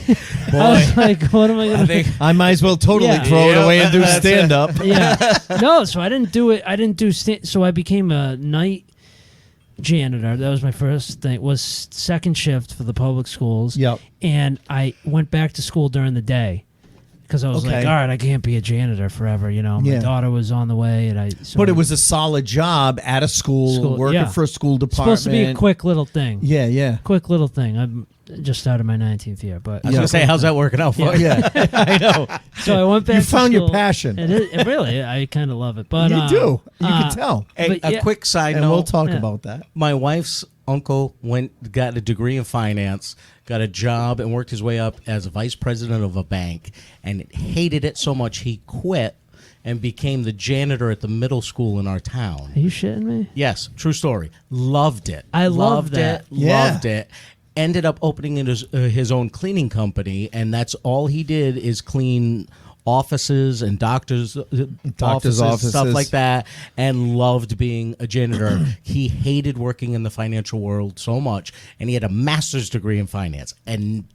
G: I was like, what am I going to do?
B: I might as well totally
G: Yeah.
B: throw it
A: Yeah,
B: away and do
A: that's it.
B: stand up.
G: Yeah. No, so I didn't do it. I didn't do so I became a night janitor. That was my first thing. Was second shift for the public schools.
B: Yep.
G: And I went back to school during the day because I was
B: Okay.
G: like, all right, I can't be a janitor forever. My
B: Yeah.
G: daughter was on the way, and
B: But it was a solid job at a school working
G: yeah.
B: for a school
G: It's
B: department.
G: supposed to be a quick little thing.
B: Yeah, yeah.
G: Quick little thing. I'm just started my 19th year, but
A: I was going to say, how's that working out for you?
B: Yeah, I know.
G: so I went back.
B: You
G: to
B: found your
G: school.
B: passion.
G: It really, I kind of love it. But
B: You do. You can tell.
A: Hey,
G: But
A: a
G: yeah.
A: quick side
B: And
A: note.
B: we'll talk
G: Yeah.
B: about that.
A: My wife's uncle got a degree in finance, got a job, and worked his way up as a vice president of a bank, and hated it so much he quit and became the janitor at the middle school in our town.
G: Are you shitting me?
A: Yes, true story. Loved it.
G: I love
A: loved
G: that.
A: it.
B: Yeah.
A: Loved it. Ended up opening his own cleaning company, and that's all he did is clean offices and doctors' offices, stuff like that, and loved being a janitor. He hated working in the financial world so much, and he had a master's degree in finance and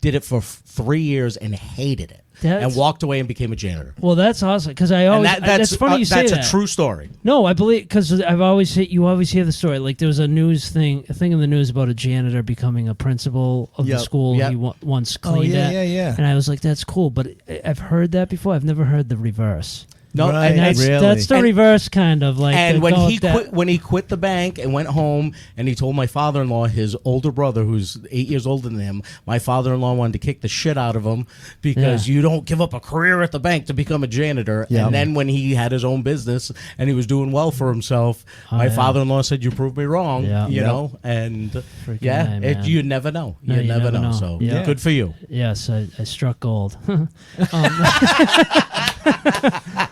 A: did it for 3 years and hated it. And walked away and became a janitor.
G: Well, that's awesome because I
A: And
G: always.
A: that's
G: funny you say that.
A: That's a true story.
G: No, I believe because you always hear the story. Like there was a thing in the news about a janitor becoming a principal of the
B: Yep.
G: school
A: Yep.
G: he once cleaned
B: yeah,
G: at.
B: yeah, yeah.
G: And I was like, that's cool, but I've heard that before. I've never heard the reverse.
A: No,
B: Right.
A: and
G: That's
B: Really?
G: that's the
A: And-
G: reverse kind of like.
A: And
G: the
A: when
G: go
A: he
G: with that-
A: quit, the bank and went home, and he told my father-in-law, his older brother, who's 8 years older than him, my father-in-law wanted to kick the shit out of him because you don't give up a career at the bank to become a janitor.
B: Yeah.
A: And then when he had his own business and he was doing well for himself, my
G: yeah.
A: father-in-law said, "You proved me wrong."
G: Yeah.
A: You
G: Yep.
A: know, and
G: Freaking
A: yeah,
G: A, man.
A: you never know.
G: No,
A: you
G: you
A: never
G: never
A: know.
G: know.
A: So
G: Yeah.
A: good for you.
G: Yes, I struck gold.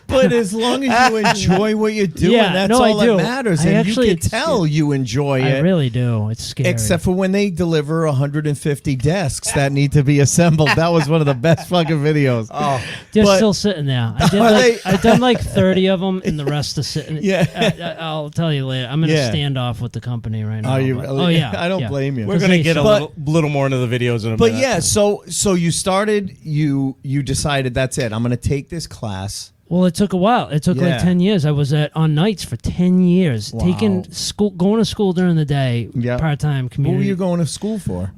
B: But But as long as you enjoy what you're doing,
G: Yeah,
B: that's
G: no, I
B: all that
G: do.
B: matters.
G: I
B: And
G: actually-
B: you can tell you enjoy
G: I
B: it.
G: really do. It's scary.
B: Except for when they deliver 150 desks that need to be assembled. That was one of the best fucking videos.
A: Oh,
G: they're
B: but-
G: still sitting there. I've done like 30 of them, and the rest are sitting.
B: Yeah.
G: I'll tell you later. I'm in
B: Yeah.
G: a standoff with the company right now.
B: Are you
G: but-
B: really?
G: Oh yeah.
B: I don't
G: yeah.
B: blame you.
A: we're gonna get a
B: But-
A: little more into the videos in a
B: But
A: minute.
B: yeah, so you started. You decided that's it. I'm going to take this class.
G: Well, it took a while. It took
B: Yeah.
G: like 10 years. I was on nights for 10 years,
B: Wow.
G: taking school, going to school during the day,
B: Yeah.
G: part-time
B: What were
G: community.
B: you going to school for?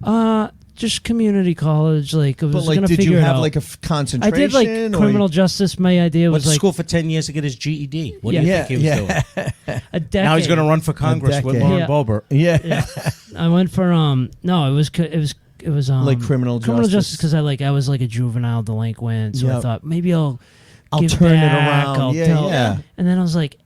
G: Just community college. Like, I was
B: But like,
G: gonna
B: did
G: figure
B: you
G: it
B: have
G: out.
B: like a
G: I
B: concentration?
G: did like
B: or
G: criminal justice. My idea
A: Went
G: was
A: to
G: like
A: school for 10 years to get his GED. What do you
B: Yeah,
A: think he was doing?
G: a decade.
A: Now he's going to run for Congress with
B: decade.
A: Lauren
G: Yeah.
A: Boebert.
B: Yeah.
G: Yeah. I went for no, it was
B: Like criminal justice.
G: because I was like a juvenile delinquent, so I
B: Yep.
G: thought maybe I'll give
B: turn it
G: back,
B: around.
G: I'll
B: Yeah,
G: tell-
B: yeah.
G: And then I was like,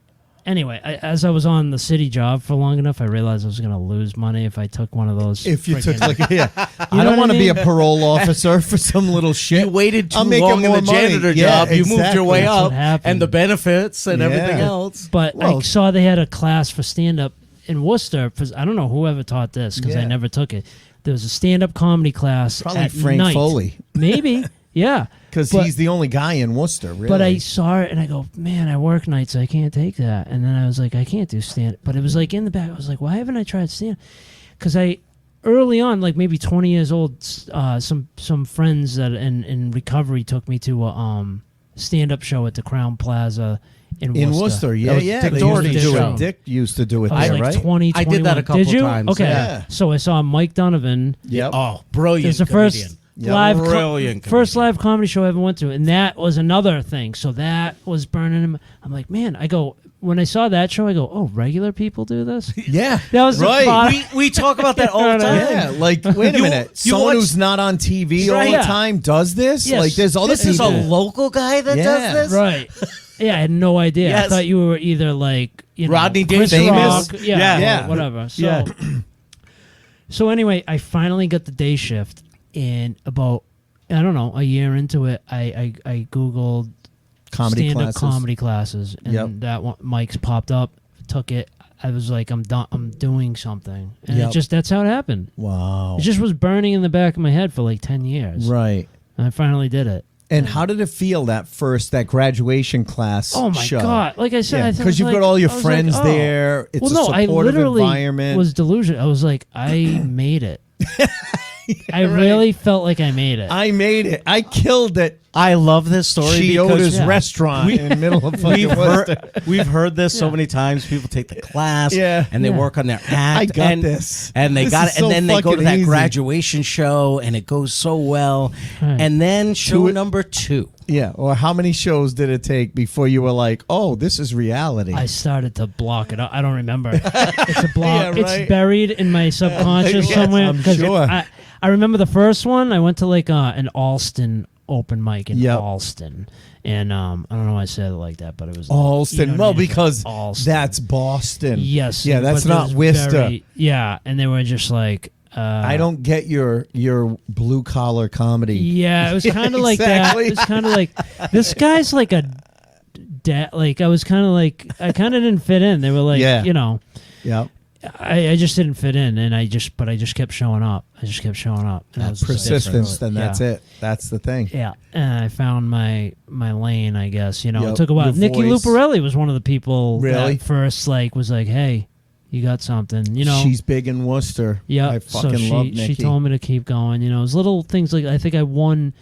G: anyway, as I was on the city job for long enough, I realized I was going to lose money if I took one of those.
B: If you took
G: freaking-
B: like, yeah, I
G: know
B: don't
G: what
B: want
G: I
B: to be a
G: mean?
B: parole officer for some little shit.
A: You waited too
B: I'm making
A: long in
B: more
A: the
B: money.
A: janitor
B: Yeah,
A: job. You moved your way
G: That's what
A: up,
G: happened.
A: and the benefits and
B: Yeah.
A: everything else.
G: But I
B: Well-
G: saw they had a class for stand up in Worcester. I don't know whoever taught this because I
B: Yeah.
G: never took it. There was a stand up comedy class.
B: Probably
G: at
B: Frank
G: night.
B: Foley.
G: Maybe. Yeah.
B: Because
G: But-
B: he's the only guy in Worcester, really.
G: But I saw it and I go, man, I work nights. I can't take that. And then I was like, I can't do stand. But it was like in the back. I was like, why haven't I tried stand? Because early on, like maybe 20 years old, some friends that in recovery took me to a stand up show at the Crown Plaza in Worcester.
B: Yeah,
A: That was
B: yeah.
A: Dick
B: They
A: Doherty's
B: used to do
A: show.
B: it. Dick used to do it
G: I was
B: there,
G: like
B: right?
G: 20,
A: I did that a
G: 21.
A: couple
G: Did you?
A: times,
G: Okay.
B: yeah.
G: So I saw Mike Donovan.
B: Yep.
A: Oh, brilliant!
G: It was the
A: comedian.
G: first
B: Yeah.
G: live
A: Brilliant
G: first
A: comedian.
G: live comedy show I ever went to, and that was another thing. So that was burning him. I'm like, man, when I saw that show, I go, oh, regular people do this.
B: Yeah.
G: That was the
B: right.
G: thought.
A: We talk about that all the time.
B: Yeah, like wait a
A: You-
B: minute.
A: you
B: Someone
A: watch-
B: who's not on TV all
G: Right.
B: the
G: Yeah.
B: time does this?
G: Yes.
B: Like there's other
A: This is
B: people.
A: a local guy that
B: Yeah.
A: does this.
G: Right. Yeah, I had no idea. I
A: Yes.
G: thought you were either like
A: Rodney
G: Chris
A: Dangerous.
G: Rock,
A: Yeah.
B: Yeah.
G: or whatever. So,
B: Yeah.
G: so anyway, I finally got the day shift, and about I don't know a year into it, I googled
B: Comedy
G: stand-up
B: classes.
G: comedy classes, and
B: Yep.
G: that one, Mike's popped up. Took it. I was like, I'm done. I'm doing something, and
B: Yep.
G: that's how it happened.
B: Wow.
G: It just was burning in the back of my head for like 10 years.
B: Right.
G: And I finally did it.
B: And how did it feel that graduation class
G: Oh my
B: show?
G: god! Like I said, I
B: because
G: was
B: you've
G: like-
B: got all your
G: I was
B: friends
G: like, oh.
B: there. It's
G: Well,
B: a
G: no, I
B: supportive
G: literally
B: environment.
G: was delusional. I was like, I made it. I really felt like I made it.
B: I made it. I killed it.
A: I love this story
B: Chioda's
A: because
B: restaurant in the middle of fucking
A: we've heard this so many times. People take the class
B: Yeah.
A: and they
G: Yeah.
A: work on their act.
B: I got
A: and,
B: this.
A: And they
B: This
A: got
B: is
A: it. And
B: so
A: then they go to
B: fucking
A: that
B: easy.
A: graduation show and it goes so well.
G: Right.
A: And then show
B: Two-
A: number 2.
B: Yeah. Or how many shows did it take before you were like, oh, this is reality?
G: I started to block it. I don't remember. It's a block.
B: Yeah, right.
G: It's buried in my subconscious
B: Yes,
G: somewhere.
B: I'm
G: 'cause
B: sure.
G: I remember the first one. I went to like an Alston open mic in
B: Yep.
G: Alston, and I don't know why I said it like that, but it was
B: Alston.
G: you know what I
B: Well,
G: mean?
B: because
G: Alston.
B: that's Boston.
G: Yes.
B: Yeah, that's
G: but
B: not
G: it was
B: Worcester.
G: very- yeah, and they were just like.
B: I don't get your blue collar comedy.
G: Yeah, it was kind of like
B: exactly.
G: that. It was kind of like this guy's like a like I was kind of like I kind of didn't fit in. They were like,
B: Yeah.
G: you know,
B: Yeah.
G: I just didn't fit in, and I just kept showing up. I just kept showing up. And I was just
B: Persistence, then
G: different.
B: that's
G: Yeah.
B: it. That's the thing.
G: Yeah, and I found my lane. I guess you know
B: Yep,
G: it took a while.
B: your
G: Nikki
B: voice.
G: Luparelli was one of the people
B: Really?
G: that first like was like, hey, you got something, you know.
B: She's big in Worcester.
G: Yeah,
B: I fucking
G: so
B: love Nikki.
G: she told me to keep going. You know, it was little things like I think I won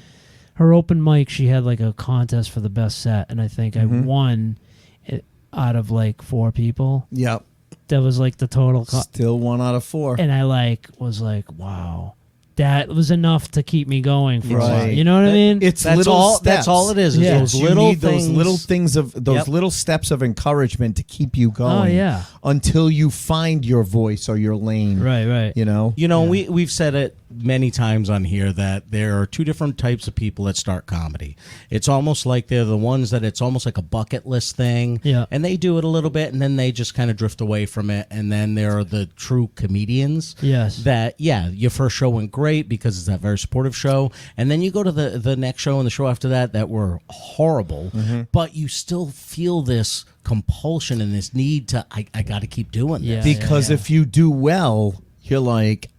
G: her open mic. She had like a contest for the best set, and I think I won it out of like 4 people.
B: Yep.
G: That was like the total.
B: Still 1 out of 4.
G: And I like was like, wow, that was enough to keep me going for a while.
B: Right.
G: You know what I mean?
B: It's
A: That's
B: little
A: all.
B: steps.
A: That's all it is.
G: Yeah.
A: Those
B: You
A: little
B: need
A: things.
B: those little things of those
A: Yep.
B: little steps of encouragement to keep you going.
G: Oh, yeah.
B: until you find your voice or your lane.
G: Right.
B: You know?
A: We've said it many times on here that there are two different types of people that start comedy. It's almost like they're the ones that it's almost like a bucket list thing.
G: Yeah.
A: And they do it a little bit and then they just kind of drift away from it. And then there are the true comedians.
G: Yes.
A: That, your first show went great because it's that very supportive show. And then you go to the next show and the show after that were horrible. But you still feel this compulsion and this need to, I got to keep doing this.
B: Because if you do well, you're like,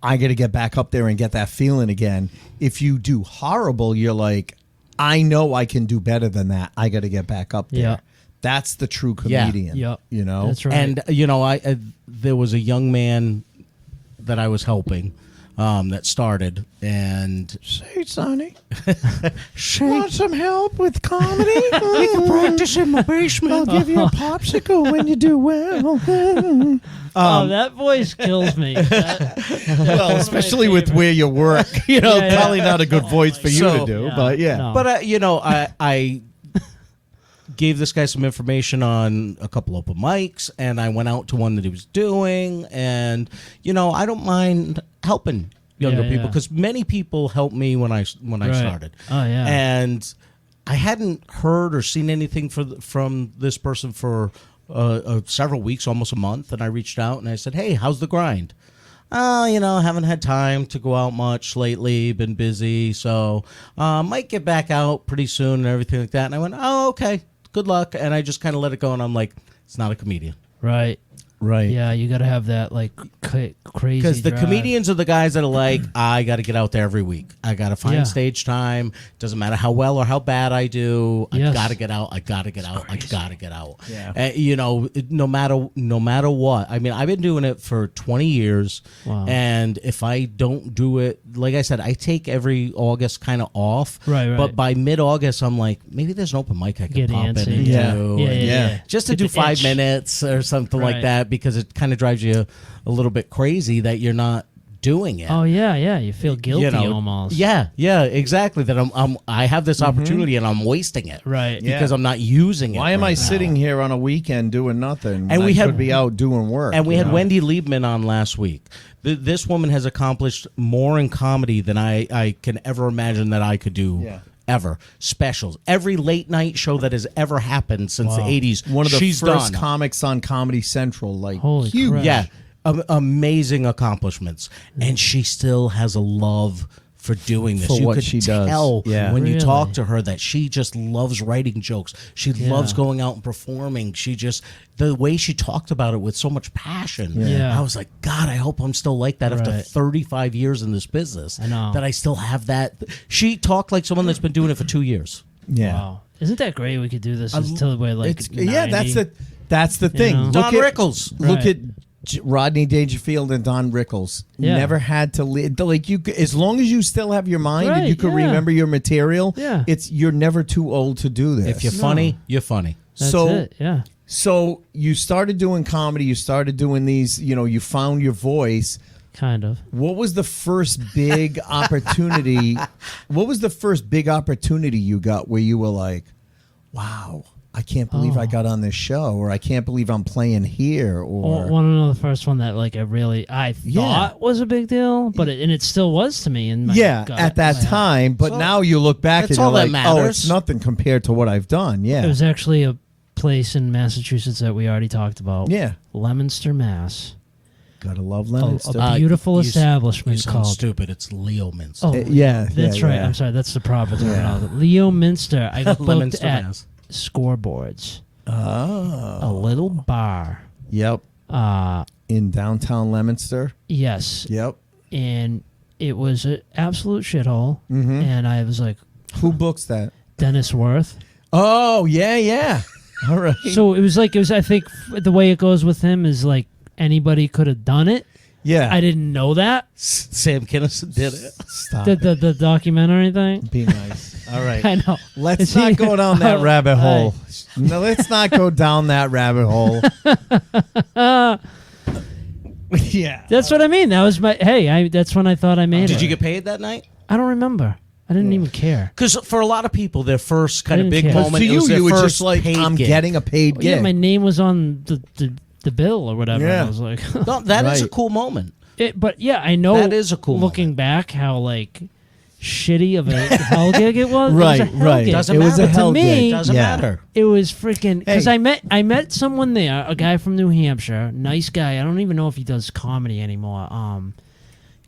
B: I got to get back up there and get that feeling again. If you do horrible, you're like, I know I can do better than that. I got to get back up there.
G: Yeah.
B: That's the true comedian.
G: Yep.
B: You know?
G: That's right.
A: And I there was a young man that I was helping that started, and
B: Say, Sonny, want some help with comedy? We can
A: practice in my basement.
B: I'll give you a popsicle when you do well.
G: that voice kills me.
B: Well, especially with where you work, probably not a good voice for you
A: So-
B: to do,
G: Yeah,
B: but yeah.
G: no.
A: But I gave this guy some information on a couple open mics, and I went out to one that he was doing, and I don't mind helping younger
G: Yeah,
A: people
G: yeah.
A: because many people helped me when I started.
G: Oh, yeah.
A: And I hadn't heard or seen anything from this person for several weeks, almost a month, and I reached out and I said, "Hey, how's the grind?" "Oh, haven't had time to go out much lately, been busy, so might get back out pretty soon and everything like that." And I went, "Oh, okay, good luck." And I just kind of let it go, and I'm like, it's not a comedian.
G: Right.
B: Right.
G: Yeah, you got to have that like crazy.
A: Because the
G: drive.
A: comedians are the guys that are like, I got to get out there every week. I got to find
G: Yeah.
A: stage time. Doesn't matter how well or how bad I do. I
G: Yes.
A: got to get out. I got to get out. I got to get out.
B: Yeah.
A: No matter what. I mean, I've been doing it for 20 years.
G: Wow.
A: And if I don't do it, like I said, I take every August kind of off.
G: Right.
A: But by mid-August, I'm like, maybe there's an open mic I can
G: Get
A: pop
G: antsy.
A: in and
B: Yeah.
A: do.
G: Yeah,
A: and-
G: yeah.
A: just to
G: Get
A: do
G: the
A: 5
G: itch.
A: minutes or something like
G: Right.
A: that, because it kind of drives you a little bit crazy that you're not doing it.
G: Oh yeah. You feel guilty almost.
A: Yeah, exactly. That I have this opportunity and I'm wasting it,
G: Right.
A: Because I'm not using it.
B: Why am I
A: right
B: sitting
A: now.
B: here on a weekend doing nothing?
A: And
B: when
A: we
B: I
A: had-
B: should be out doing work.
A: And we
B: you
A: had
B: know?
A: Wendy Liebman on last week. This woman has accomplished more in comedy than I can ever imagine that I could do.
B: Yeah.
A: Ever. Specials. Every late night show that has ever happened since the 80s.
B: One of the
A: she's
B: first
A: done.
B: comics on Comedy Central. Like,
G: Holy
B: huge.
G: crap.
A: Yeah, amazing accomplishments, and she still has a love for doing this.
B: For
A: You
B: what
A: could
B: she does.
A: tell
B: Yeah.
A: when you
G: Really?
A: talk to her that she just loves writing jokes. She loves going out and performing. She just the way she talked about it with so much passion.
G: Yeah.
A: I was like, God, I hope I'm still like that after
G: Right.
A: 35 years in this business.
G: I know.
A: that I still have that. She talked like someone that's been doing it for 2 years.
B: Yeah.
G: Wow. Isn't that great? We could do this until we're like
B: It's
G: 90.
B: that's the thing.
G: know?
A: Don Rickles.
B: Look
G: Right.
B: at Rodney Dangerfield and Don Rickles.
G: Yeah.
B: Never had to live like you. As long as you still have your mind and
G: Right,
B: you can
G: yeah.
B: remember your material,
G: Yeah.
B: you're never too old to do this.
A: If you're funny, you're funny.
G: That's
B: so
G: it. Yeah.
B: so you started doing comedy. You started doing these. You found your voice.
G: Kind of.
B: What was the first big opportunity? What was the first big opportunity you got where you were like, wow, I can't believe I got on this show, or I can't believe I'm playing here, or
G: Want to know the first one that like I thought was a big deal, but it still was to me. In my gut.
B: at that
G: Like,
B: time. But
A: So,
B: now you look back and
A: that's
B: you're
A: all that
B: like, oh,
A: matters.
B: it's nothing compared to what I've done. Yeah,
G: It was actually a place in Massachusetts that we already talked about.
B: Yeah.
G: Leominster, Mass.
B: gotta love
G: A
B: Leominster.
G: beautiful
A: You
G: establishment
A: sound
G: called.
A: stupid. It's Leo Minster.
G: Oh,
B: yeah,
G: that's
B: yeah,
G: right.
B: yeah.
G: I'm sorry. That's the proper terminology. Leo Minster. I got booked
A: Leominster,
G: at
A: Mass.
G: Scoreboards,
B: Oh,
G: a little bar.
B: yep. In downtown Leominster.
G: Yes,
B: Yep.
G: and it was an absolute shithole.
B: Mm-hmm.
G: And I was like,
B: Who books that?
G: Dennis Worth.
B: Oh, yeah. All right.
G: So it was. I think the way it goes with him is like anybody could have done it.
B: Yeah.
G: I didn't know that.
A: Sam Kinison did it.
B: Stop
G: The documentary thing.
B: Be nice. All right.
G: I know.
B: Let's
G: Is
B: not
G: he-
B: go down that
G: Oh,
B: rabbit
G: all
B: hole. No, let's not go down that rabbit hole. Yeah.
G: That's what I mean. That was my. Hey, that's when I thought I made it.
A: Did you get paid that night?
G: I don't remember. I didn't even care.
A: Because for a lot of people, their first kind of
G: I
A: big
G: didn't care.
A: moment,
B: To
A: it was
B: you,
A: their
B: you were
A: first
B: just like,
A: paid
B: I'm
A: gig.
B: getting a paid gig.
G: Yeah, my name was on the the bill or whatever.
B: Yeah.
G: And I was like,
A: No, that is a
B: Right.
A: cool moment.
G: but yeah, I know
A: That is a cool
G: looking
A: moment.
G: back how like shitty of a hell gig it was.
B: Right,
G: it was a hell
B: right.
G: gig.
A: Doesn't
B: It was
A: matter.
B: a hell
G: to me,
B: gig.
A: Doesn't
B: Yeah.
A: matter.
G: It was freaking because
B: Hey.
G: I met someone there, a guy from New Hampshire, nice guy. I don't even know if he does comedy anymore.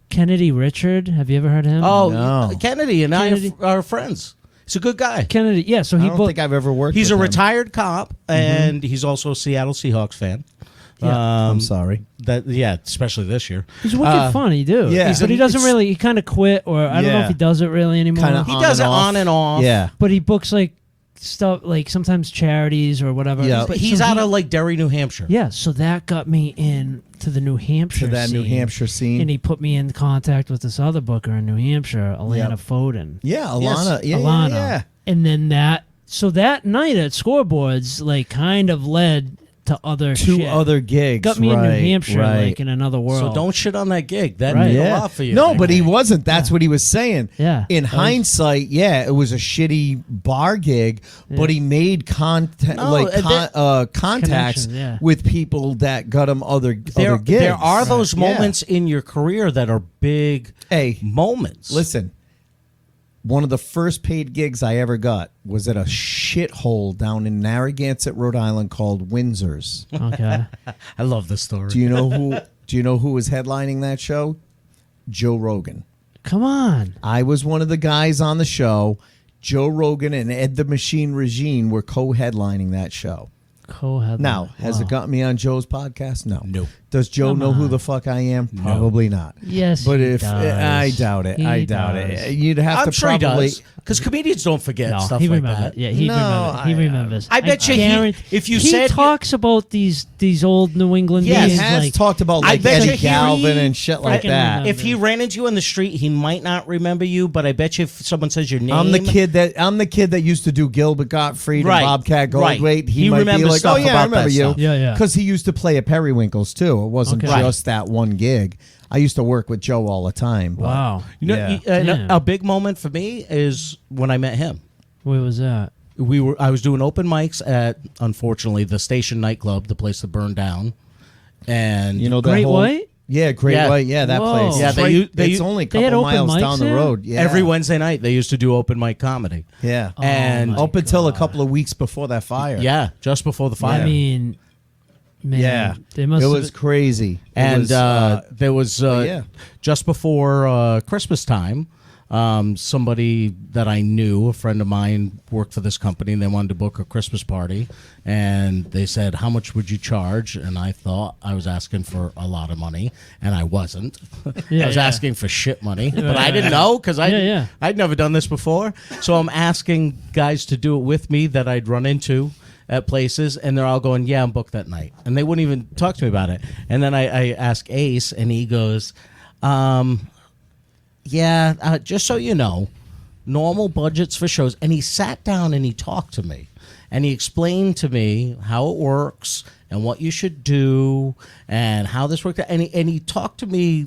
G: Kennedy Richard, have you ever heard of him?
A: Oh,
B: No.
A: Kennedy and
G: Kennedy.
A: I are friends. He's a good guy.
G: Kennedy, yeah. So
B: I
G: he
B: don't
G: booked.
B: think I've ever worked
A: He's
B: with
A: a
B: him.
A: retired cop, and he's also a Seattle Seahawks fan.
B: I'm sorry.
A: Especially this year.
G: He's wicked funny, dude.
B: yeah.
G: But he doesn't
A: It's-
G: really. He kind of quit, or I don't know
B: Yeah.
G: if he does it really anymore.
B: Kinda
A: He
B: on
A: does it
B: and off.
A: on and off.
B: Yeah.
G: But he books like stuff, like sometimes charities or whatever.
B: Yeah.
A: But he's out of like Derry, New Hampshire.
G: Yeah, so that got me in to the New Hampshire
B: To that New
G: scene.
B: Hampshire scene.
G: And he put me in contact with this other booker in New Hampshire, Alana
B: Yep.
G: Foden.
B: Yeah, Alana. Yeah,
G: Alana.
B: yeah.
G: And then that night at Scoreboards, like, kind of led to other
B: Two
G: shit.
B: other gigs.
G: Got me
B: right,
G: in New Hampshire,
B: right.
G: like, in another world.
A: So don't shit on that gig. That
G: Right.
A: did a
B: Yeah.
A: lot for you.
B: No, but he wasn't. That's what he was saying.
G: Yeah.
B: In
G: That was-
B: hindsight, yeah, it was a shitty bar gig, but he made contacts
G: Connections, yeah.
B: with people that got him other gigs.
A: There are those
B: Yeah.
A: moments in your career that are big
B: Hey,
A: moments.
B: listen. One of the first paid gigs I ever got was at a shithole down in Narragansett, Rhode Island called Windsor's.
G: Okay.
A: I love this story.
B: Do you know who? Do you know who was headlining that show? Joe Rogan.
G: Come on.
B: I was one of the guys on the show. Joe Rogan and Ed the Machine Regine were co-headlining that show.
G: Co-headline.
B: Now, has
G: Wow.
B: it got me on Joe's podcast? No.
A: Nope.
B: Does Joe
G: Come
B: know who
G: on.
B: the fuck I am? Probably not.
G: Yes,
B: But
G: he
B: if
G: does.
B: I doubt it,
G: He
B: I doubt
G: does.
B: it. You'd have
A: I'm
B: to
A: sure
B: probably.
A: he does. Because comedians don't forget
G: No,
A: stuff
G: he
A: like
G: remembers.
A: that.
G: Yeah, he
B: No,
G: remembers. He remembers.
A: I bet you he-
G: guarantee-
A: if you
G: he
A: said-
G: talks about these old New England
A: Yes.
B: He
G: names,
B: has
G: like,
B: talked about
A: I
B: like
A: bet you
B: Eddie
A: he-
B: Galvin and shit like
G: freaking
B: that.
G: remember.
A: If he ran into you in the street, he might not remember you, but I bet you if someone says your name,
B: I'm the kid that used to do Gilbert Gottfried
A: Right,
B: and Bobcat
A: right.
B: Goldthwait.
A: He
B: might be
A: remembers
B: like,
A: stuff
B: "Oh yeah, I
A: about
B: remember
A: that
B: you."
A: stuff.
G: Yeah, yeah.
B: Because he used to play at Periwinkle's too. It wasn't
G: Okay.
B: just that one gig. I used to work with Joe all the time. But
G: wow.
A: You know,
B: Yeah.
G: Damn.
A: a big moment for me is when I met him.
G: Where was that?
A: I was doing open mics at, unfortunately, the Station nightclub, the place that burned down, and
B: You know that
G: Great
B: whole,
G: White?
B: Yeah, Great
A: Yeah.
B: White. Yeah, that
G: Whoa.
B: place.
A: Yeah,
B: It's
A: they
B: right-
A: u- they
B: it's
A: u-
B: only a
G: They had
B: couple
G: open
B: miles
G: mics
B: down the
G: there?
B: road. Yeah,
A: every Wednesday night they used to do open mic comedy.
B: Yeah,
A: And
G: my
B: up until a
G: God.
B: couple of weeks before that fire.
A: Yeah, just before the fire.
G: I mean, man,
B: yeah,
G: they must
B: it
G: have
B: was crazy. It
A: and
B: was,
A: there was
B: yeah.
A: just before Christmas time, somebody that I knew, a friend of mine, worked for this company, and they wanted to book a Christmas party, and they said, "How much would you charge?" And I thought I was asking for a lot of money, and I wasn't.
G: Yeah,
A: I was
G: yeah.
A: asking for shit money, but
G: yeah,
A: I didn't
G: yeah.
A: know because
G: Yeah.
A: I'd never done this before. So I'm asking guys to do it with me that I'd run into at places, and they're all going, "Yeah, I'm booked that night," and they wouldn't even talk to me about it. And then I ask Ace, and he goes, "Yeah, just so you know, normal budgets for shows." And he sat down and he talked to me, and he explained to me how it works and what you should do and how this worked. And he talked to me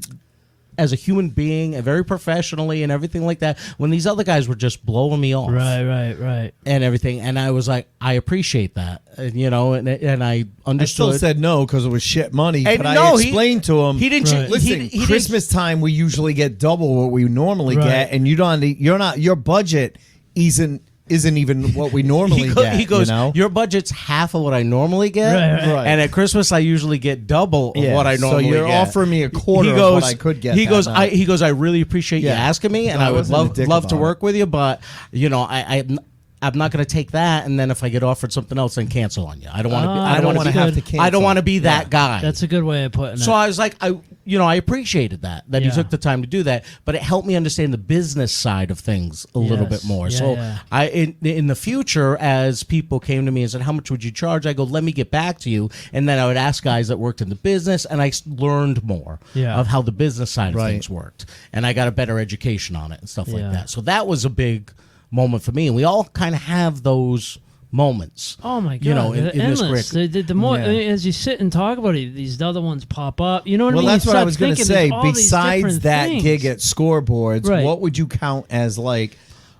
A: as a human being and very professionally and everything like that, when these other guys were just blowing me off.
G: Right.
A: And everything, and I was like, I appreciate that, and I
B: I
A: understood.
B: still said no because it was shit money.
A: And
B: But I
A: no, he-
B: explained to him.
A: he didn't-
G: Right.
B: Listen,
A: he didn't-
B: Christmas time we usually get double what we normally
G: Right.
B: get, and your budget isn't even what we normally get.
A: he goes,
B: you know?
A: your budget's half of what I normally get,
G: Right.
B: Right.
A: and at Christmas I usually get double of
B: Yeah,
A: what I
B: so
A: normally
B: you're
A: get.
B: offering me a quarter
A: He
B: of
A: goes,
B: what I could get
A: He
B: that
A: goes,
B: night.
A: I really appreciate you
B: Yeah.
A: asking me, and
B: No, I
A: I would
B: wasn't a dick
A: love to
B: about
A: work
B: it.
A: with you, but I'm not going to take that, and then if I get offered something else, then cancel on you. I don't want to.
G: I don't
B: wanna
G: wanna
B: have
G: be
B: to cancel.
A: I don't want to be that
B: Yeah.
A: guy.
G: That's a good way of putting
A: So
G: it.
A: I was like, I appreciated that he
G: Yeah.
A: took the time to do that, but it helped me understand the business side of things a little
G: Yes.
A: bit more.
G: Yeah,
A: So
G: yeah.
A: in the future, as people came to me and said, "How much would you charge?" I go, "Let me get back to you," and then I would ask guys that worked in the business, and I learned more
G: Yeah.
A: of how the business side of
B: Right.
A: things worked, and I got a better education on it and stuff
G: Yeah.
A: like that. So that was a big moment for me, and we all kind of have those moments.
G: Oh my god!
A: You know, in
G: they're
A: this
G: endless.
A: career.
G: The more
B: Yeah.
G: as you sit and talk about it, these other ones pop up. You know what I
B: Well,
G: mean?
B: that's
G: You
B: what I
G: start
B: was going to
G: thinking
B: say.
G: there's all these
B: Besides
G: different
B: that
G: things.
B: gig at Scoreboards,
G: Right.
B: what would you count as like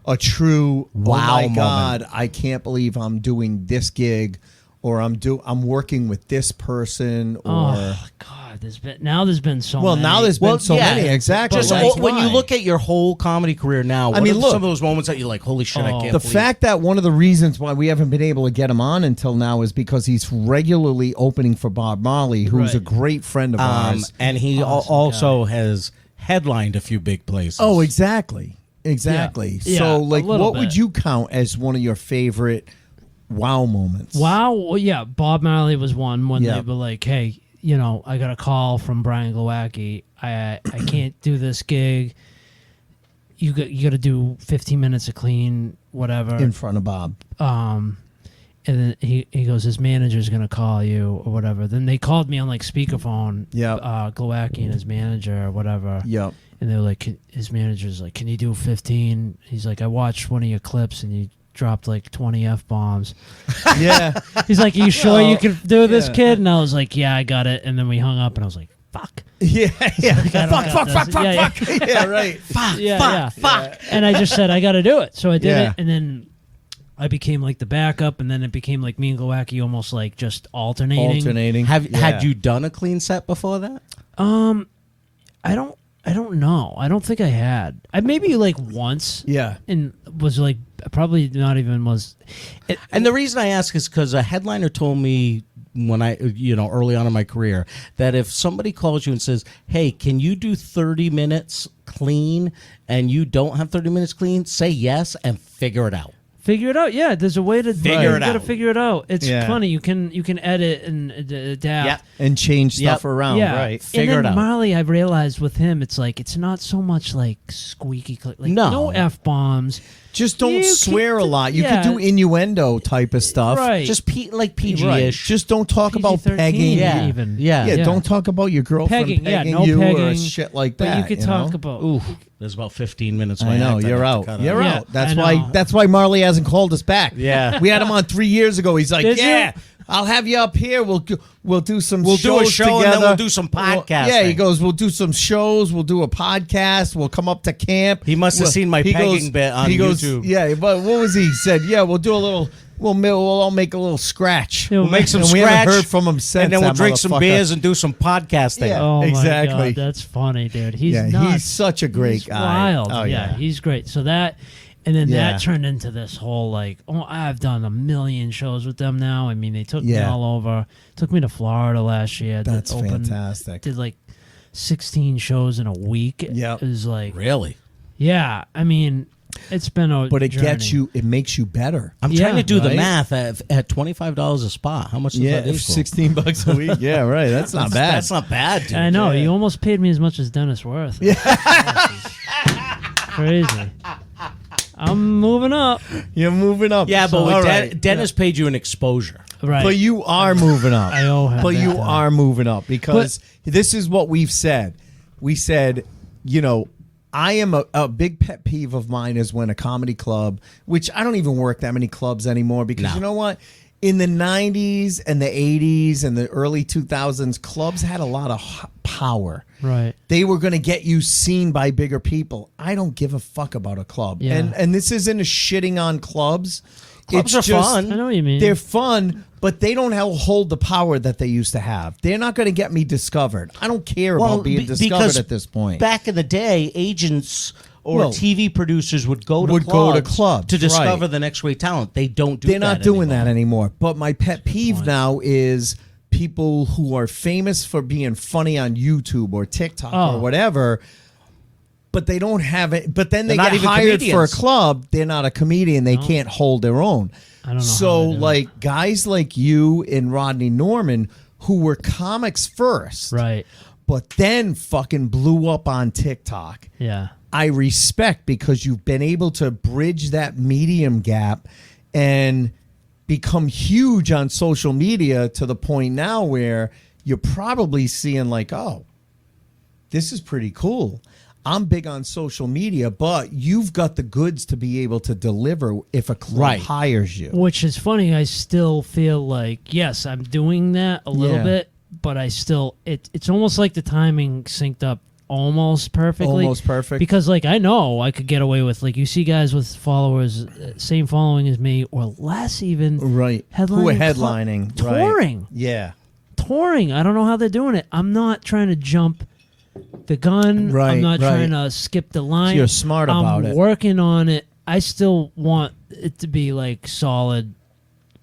B: a true
A: Wow
B: oh my
A: moment?
B: God, I can't believe I'm doing this gig or I'm working with this person, or
G: Oh God, there's been so
B: well,
G: many.
B: now there's been so many. Exactly.
A: Just
B: That's
A: when you
B: why.
A: look at your whole comedy career now, what
B: mean,
A: are
B: look,
A: some of those moments that you're like, holy shit, I can't
B: the
A: believe
B: fact that one of the reasons why we haven't been able to get him on until now is because he's regularly opening for Bob Marley, who's
G: Right.
B: a great friend of ours.
A: and he
G: Awesome
A: also has headlined a few big places.
B: Oh, exactly.
G: Yeah,
B: So,
G: a
B: like,
G: little
B: what would
G: bit.
B: you count as one of your favorite wow moments?
G: Wow. Well, yeah, Bob Marley was one when
B: Yeah.
G: they were like, hey, I got a call from Brian Glowacki. I can't do this gig. You got to do 15 minutes of clean, whatever.
B: In front of Bob.
G: And then he goes, his manager's going to call you or whatever. Then they called me on like speakerphone.
B: Yep.
G: Glowacki and his manager or whatever.
B: Yep.
G: And they were like, his manager's like, can you do 15? He's like, I watched one of your clips and you dropped like 20 F-bombs.
B: Yeah.
G: He's like, are you sure you can do this,
B: yeah.
G: kid? And I was like, yeah, I got it. And then we hung up and I was like, fuck.
B: Yeah. Yeah.
G: I don't got this. Yeah,
B: fuck. Yeah, right.
G: Fuck. And I just said, I got to do it. So I did
B: Yeah.
G: it. And then I became like the backup. And then it became like me and Glowacki almost like just alternating.
A: Had you done a clean set before that?
G: I don't know. I don't think I had. I maybe like once.
B: Yeah.
G: And was like probably not even was.
A: And the reason I ask is because a headliner told me when I, early on in my career, that if somebody calls you and says, hey, can you do 30 minutes clean, and you don't have 30 minutes clean, say yes and figure it out.
G: Figure it out. Yeah, there's a way to
A: Figure it
G: You gotta
A: out.
G: figure it out. It's
B: Yeah.
G: funny. You can edit and adapt.
A: Yeah.
B: And change stuff
A: Yep.
B: around,
G: Yeah,
B: right?
A: Figure
G: and then
A: it out.
G: Marley, I've realized with him, it's like it's not so much like squeaky, like
A: No.
G: no F bombs.
B: Just don't
G: You
B: swear a
G: can-
B: lot. You
G: yeah.
B: could do innuendo type of stuff.
G: Right.
A: Just like PG-ish.
B: Right. Just don't talk about
G: PG-13
B: pegging.
A: Yeah.
G: even.
B: Yeah, don't talk about your girlfriend
G: Pegging,
B: pegging,
G: yeah, no
B: you or
G: pegging,
B: shit like
G: But
B: that.
G: you could talk about.
A: Ooh, there's about 15 minutes.
B: I know, you're out. You're
G: Yeah,
B: out. That's
G: I
B: why
G: know.
B: that's why Marley hasn't called us back.
A: Yeah.
B: We had him on 3 years ago. He's like,
G: Did
B: yeah,
G: you?
B: I'll have you up here. We'll do some
A: We'll do a
B: shows
A: show
B: together.
A: and then we'll do some podcasting.
B: Yeah, he goes, we'll do some shows. We'll do a podcast. We'll come up to camp.
A: He must have seen my
B: he
A: pegging bit on
B: he goes,
A: YouTube.
B: Yeah, but what was he said? Yeah, we'll do a little. We'll all make a little scratch.
G: We'll
A: Make some
B: And we
A: scratch.
B: haven't heard from him since.
A: and then we'll
B: that
A: drink some
B: motherfucker.
A: beers and do some podcasting.
B: Yeah.
G: Oh
B: Exactly.
G: my god, that's funny, dude. He's
B: Yeah,
G: nuts.
B: he's such a great
G: He's
B: guy.
G: Wild.
B: Oh,
G: yeah,
B: yeah.
G: he's great. So that, and then
B: Yeah.
G: that turned into this whole like, I've done a million shows with them now. I mean, they took me
B: Yeah.
G: all over. Took me to Florida last year.
B: That's fantastic.
G: Did like 16 shows in a week.
B: Yep.
G: It was like,
A: Really?
G: yeah. I mean, it's been a
B: But it
G: journey.
B: gets you. It makes you better.
A: I'm
G: Yeah,
A: trying to do the
B: right?
A: math at $25 a spot. How much does
B: Yeah,
A: that equal?
B: $16 a week. Yeah, right. That's not bad.
A: That's not bad, dude.
G: I know. You almost paid me as much as Dennis Worth. Yeah. Crazy. I'm moving up.
B: You're moving up.
A: Yeah, but
B: So-
A: with
B: all right.
A: Dennis paid you an exposure.
G: Right.
B: But you are moving up.
G: I owe him
B: But
G: that,
B: you
G: though.
B: are moving up because this is what we've said. We said, I am a big pet peeve of mine is when a comedy club, which I don't even work that many clubs anymore because
A: No.
B: you know what? In the 90s and the 80s and the early 2000s, clubs had a lot of power.
G: Right.
B: They were going to get you seen by bigger people. I don't give a fuck about a club.
G: Yeah.
B: And this isn't a shitting on clubs.
A: Clubs
B: It's
A: are
B: just-
A: fun.
G: I know what you mean.
B: They're fun, but they don't hold the power that they used to have. They're not going to get me discovered. I don't care about being discovered
A: because
B: at this point.
A: Back in the day, agents or
B: Well,
A: TV producers would go to
B: clubs,
A: to discover
B: right.
A: the next great talent. They don't do
B: They're
A: that
B: not doing
A: anymore.
B: that anymore. But my pet peeve now is people who are famous for being funny on YouTube or TikTok
G: Oh.
B: or whatever, but they don't have it. But then they
A: They're not
B: get
A: even
B: hired for a
A: comedians.
B: club. They're not a comedian. They can't hold their own.
G: I don't know
B: So,
G: how they do it.
B: like, guys like you and Rodney Norman, who were comics first,
G: Right.
B: but then fucking blew up on TikTok.
G: Yeah.
B: I respect because you've been able to bridge that medium gap and become huge on social media to the point now where you're probably seeing like, oh, this is pretty cool. I'm big on social media, but you've got the goods to be able to deliver if a club
A: Right.
B: hires you.
G: Which is funny. I still feel like, yes, I'm doing that a little
B: Yeah.
G: bit, but I still, it's almost like the timing synced up almost perfectly.
B: Almost perfect.
G: Because like I know I could get away with like you see guys with followers same following as me or less even.
B: Right.
G: Headlining.
B: Who are headlining?
G: Touring.
B: Right. Yeah.
G: Touring. I don't know how they're doing it. I'm not trying to jump the gun.
B: Right,
G: I'm not
B: right.
G: trying to skip the line.
B: So you're smart about it.
G: I'm working on it. I still want it to be like solid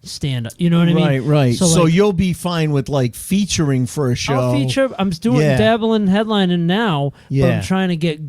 G: stand up. You know what I mean?
B: Right. So
G: like,
B: you'll be fine with like featuring for a show.
G: I'll feature. I'm doing dabbling headlining now.
B: Yeah.
G: But I'm trying to get.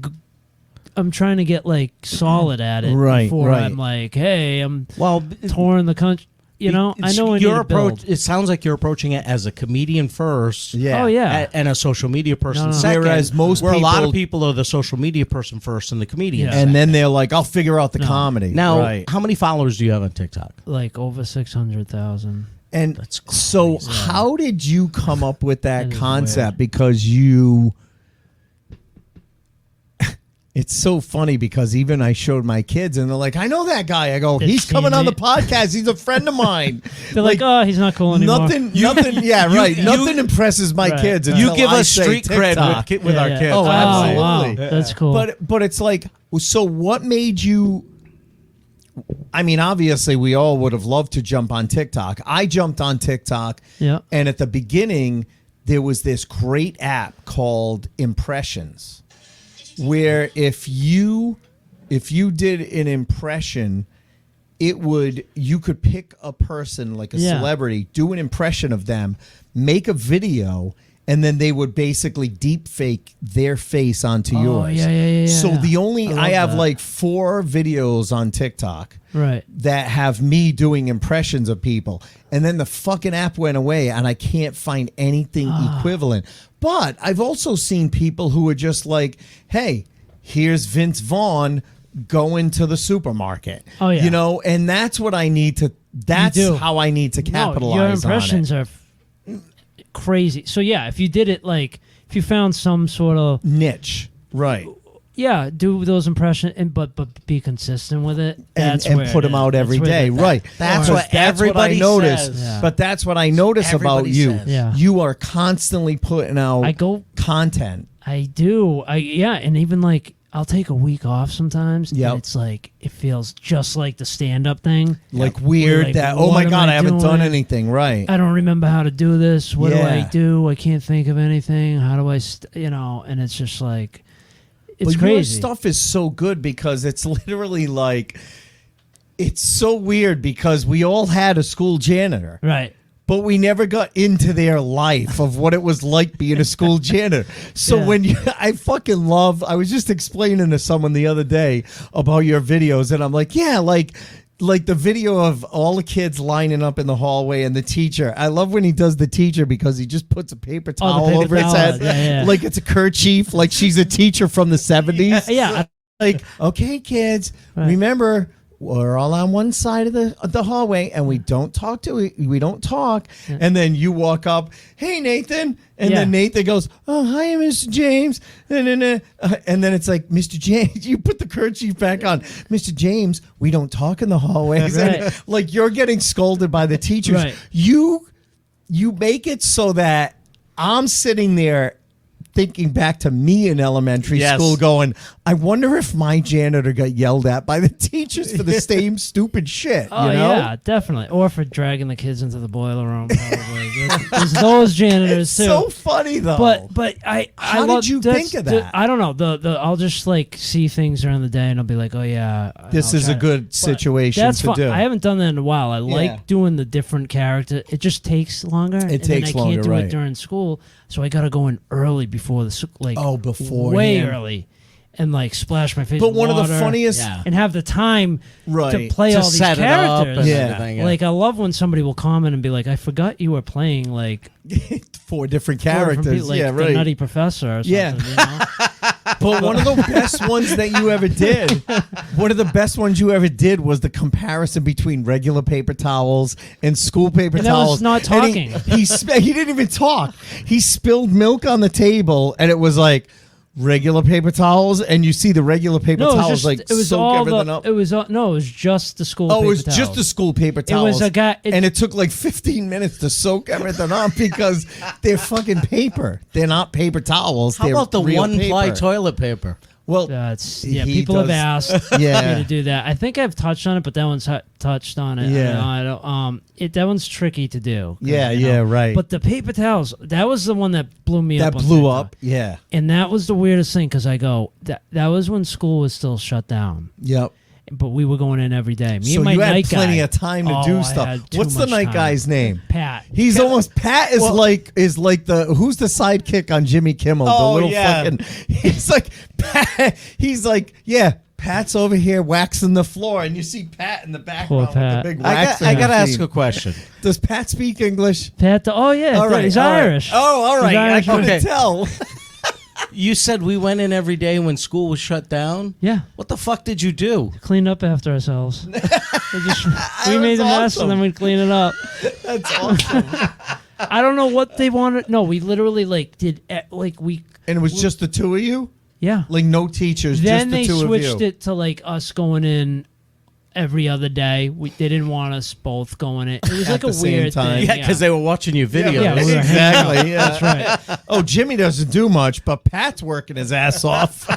G: I'm trying to get like solid at it.
B: Right,
G: Before
B: right.
G: I'm like, hey, I'm
A: Well,
G: touring the country. You know, I know I need
A: your
G: to build.
A: approach. It sounds like you're approaching it as a comedian first.
B: Yeah.
G: Oh yeah.
A: And a social media person
G: No.
A: second.
B: Whereas most
A: where a lot
B: people-
A: of people are the social media person first and the comedian
G: Yeah.
A: second.
B: And then they're like, I'll figure out the comedy.
A: Now,
B: right.
A: how many followers do you have on TikTok?
G: Like over 600,000.
B: And
A: That's
B: so
A: crazy.
B: how did you come up with that
G: That is
B: concept?
G: weird.
B: Because you it's so funny because even I showed my kids and they're like, I know that guy. I go,
G: They've
B: he's coming
G: seen
B: on the
G: it.
B: podcast. He's a friend of mine.
G: They're like, oh, he's not cool anymore.
B: Nothing, yeah, right.
A: you-
B: Nothing impresses my
G: Right,
B: kids.
G: right.
A: You
B: until
A: give
B: I
A: us
B: say
A: street cred
B: TikTok.
A: with our kids.
B: Oh, absolutely.
G: wow.
B: Yeah.
G: That's cool.
B: But it's like, so what made you? I mean, obviously, we all would have loved to jump on TikTok. I jumped on TikTok,
G: Yeah.
B: and at the beginning, there was this great app called Impressions, where if you did an impression, you could pick a person like a
G: Yeah.
B: celebrity, do an impression of them, make a video, and then they would basically deep fake their face onto yours.
G: yeah.
B: So I have
G: that.
B: like 4 videos on TikTok
G: Right.
B: that have me doing impressions of people. And then the fucking app went away and I can't find anything equivalent. But I've also seen people who are just like, hey, here's Vince Vaughn going to the supermarket.
G: Oh, yeah.
B: You know, and that's what I need to, that's
G: do.
B: how I need to capitalize
G: your
B: on
G: impressions
B: it.
G: are crazy. So yeah, if you did it like if you found some sort of
B: Niche. Right.
G: do those impressions and but be consistent with it.
B: And
G: That's
B: and
G: where
B: put
G: it
B: them
G: is.
B: out every
G: That's where
B: day.
G: the-
B: Right.
A: That's
B: Because
A: what everybody
B: I notice.
A: says.
G: Yeah.
B: But that's what I notice about
A: Everybody
B: you.
A: says.
G: Yeah.
B: You are constantly putting out
G: I go
B: content.
G: I do. And even like I'll take a week off sometimes.
B: Yep.
G: And it's like it feels just like the stand up thing.
B: Like weird
G: Like,
B: that, oh
G: what
B: my
G: am
B: God, I haven't done
G: doing?
B: anything. Right.
G: I don't remember how to do this. What do
B: Yeah.
G: I do? I can't think of anything. How do I and it's just like it's
B: But
G: crazy.
B: your stuff is so good because it's literally like, it's so weird because we all had a school janitor.
G: Right.
B: But we never got into their life of what it was like being a school janitor. So
G: Yeah.
B: I fucking love, I was just explaining to someone the other day about your videos and I'm like, yeah, like the video of all the kids lining up in the hallway and the teacher. I love when he does the teacher because he just puts a paper towel
G: paper
B: over his
G: towel,
B: head.
G: yeah.
B: Like it's a kerchief, like she's a teacher from the 70s.
G: Yeah.
B: Like, okay, kids,
G: Right.
B: remember, we're all on one side of the hallway, and we don't talk we don't talk.
G: Yeah.
B: And then you walk up, hey Nathan, and
G: Yeah.
B: then Nathan goes, oh hi, Mr. James, and then it's like, Mr. James, you put the kerchief back on, Mr. James, we don't talk in the hallways,
G: Right.
B: and like you're getting scolded by the teachers.
G: Right.
B: You make it so that I'm sitting there thinking back to me in elementary
A: Yes.
B: school going, I wonder if my janitor got yelled at by the teachers for the same stupid shit.
G: Oh
B: you know?
G: yeah, definitely. Or for dragging the kids into the boiler room. Probably. There's those janitors
B: It's
G: too.
B: so funny though.
G: But I
B: How
G: love,
B: did you
G: that's-
B: think of that?
G: I don't know. The I'll just like see things during the day and I'll be like, oh yeah,
B: this
G: I'll
B: is
G: try
B: a
G: to-
B: good
G: But
B: situation
G: That's
B: to
G: fun.
B: do.
G: I haven't done that in a while. I
B: Yeah.
G: like doing the different character. It just takes longer. and
B: takes
G: then I
B: longer,
G: can't do
B: right.
G: it during school, so I got to go in early before the like.
B: Oh, beforehand.
G: way early, and like splash my face.
B: But
G: with
B: one of the
G: water
B: funniest
A: Yeah.
G: and have the time
B: Right.
G: to play
A: To
G: all these
A: set it up
G: characters.
A: and
B: Yeah.
A: everything.
G: Like I love when somebody will comment and be like, "I forgot you were playing like
B: 4 different
G: 4 different
B: characters.
G: people, like
B: yeah,
G: the
B: right.
G: Nutty Professor or something."
B: Yeah.
G: You know?
B: But one of the best ones that you ever did, one of the best ones you ever did was the comparison between regular paper towels and school paper
G: And that
B: towels.
G: was not
B: And
G: talking.
B: he didn't even talk. He spilled milk on the table, and it was like, regular paper towels, and you see the regular paper
G: No,
B: towels
G: it was
B: soak
G: all
B: everything
G: the.
B: up.
G: It was no, it was just the school.
B: Oh, it
G: paper
B: was
G: towels.
B: just the school paper towels.
G: was a guy-
B: and it took like 15 minutes to soak everything up because they're fucking paper. They're not paper towels.
A: How
B: they're
A: about the
B: real
A: one-ply
B: paper.
A: toilet paper?
B: Well,
G: That's
B: does-
G: people have asked
B: Yeah.
G: me to do that. I think I've touched on it, but that one's touched on it.
B: Yeah.
G: I don't. That one's tricky to do. 'Cause,
B: Yeah,
G: you
B: yeah,
G: know,
B: right.
G: But the paper towels, that was the one that blew me
B: that
G: up. on
B: blew
G: TikTok.
B: up. Yeah.
G: And that was the weirdest thing because I go that was when school was still shut down,
B: Yep.
G: but we were going in every day. Me
B: So
G: and my
B: you had
G: night
B: plenty
G: guy,
B: of time to
G: oh,
B: do
G: I
B: stuff.
G: had too
B: What's the
G: much
B: night
G: time.
B: guy's name?
G: Pat.
B: He's almost Pat is
A: Well-
B: like the who's the sidekick on Jimmy Kimmel?
A: Oh,
B: the little
A: yeah.
B: fucking he's like Pat. He's like, yeah, Pat's over here waxing the floor, and you see Pat in the background
G: Pat.
B: with the big
A: I
B: waxing
A: got to ask
B: machine.
A: a question.
B: Does Pat speak English?
G: Pat. Oh yeah,
B: All right,
G: he's
B: all right.
G: Irish.
B: Oh, all right.
G: He's
B: I
G: Irish.
B: couldn't
A: Okay.
B: tell.
A: You said we went in every day when school was shut down?
G: Yeah.
A: What the fuck did you do?
G: Cleaned up after ourselves. we made the mess
B: awesome.
G: and then we'd clean it up.
B: That's awesome.
G: I don't know what they wanted. No, we literally did we.
B: And it was just the two of you,
G: Yeah.
B: like no teachers,
G: Then
B: just the
G: they
B: two
G: switched
B: of you.
G: it to us going in every other day. They didn't want us both going in. It was like
B: the
G: a
B: same
G: weird
B: time.
G: thing.
A: Yeah, because they were watching your videos.
G: Yeah, we were hanging
B: exactly. Yeah.
G: That's right.
B: Oh, Jimmy doesn't do much, but Pat's working his ass off.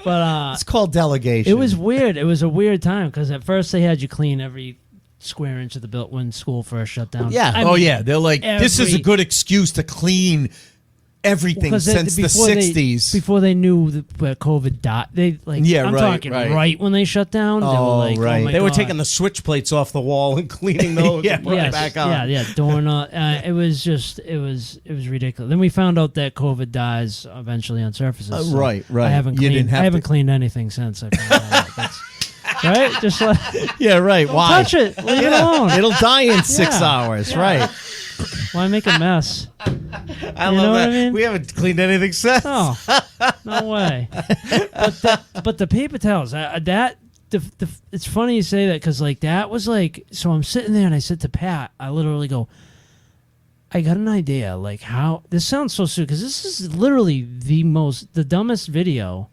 G: But
B: It's called delegation.
G: it was weird. It was a weird time because at first they had you clean every square inch of the built when school first shut down.
A: Yeah.
G: I
B: Oh
G: mean,
B: yeah, they're like, this is a
G: every-
B: good excuse to clean everything
G: 'cause
B: since the
G: before they-
B: '60s.
G: before they knew where COVID died, they
B: Yeah,
G: I'm
B: right,
G: talking
B: right.
G: when they shut down. They were
B: Oh,
G: like,
B: right.
G: oh my
A: They were
G: God.
A: taking the switch plates off the wall and cleaning those
B: Yeah,
A: and putting
G: Yes,
A: it back on.
G: yeah, doing it was just it was ridiculous. Then we found out that COVID dies eventually on surfaces. so
B: right.
G: I haven't
B: You
G: cleaned.
B: didn't have
G: I haven't
B: to-
G: cleaned anything since. I found that out. That's, right, just
B: Yeah, right.
G: don't
B: Why?
G: touch it. Leave it alone.
B: It'll die in 6
G: Yeah.
B: hours. Right.
G: Why make a mess?
A: I
G: You
A: love
G: know what
A: that.
G: I mean?
A: We haven't cleaned anything since.
G: No, no way. But the paper towels, it's funny you say that because that was so I'm sitting there and I said to Pat, I literally go, I got an idea how this sounds so stupid because this is literally the dumbest video.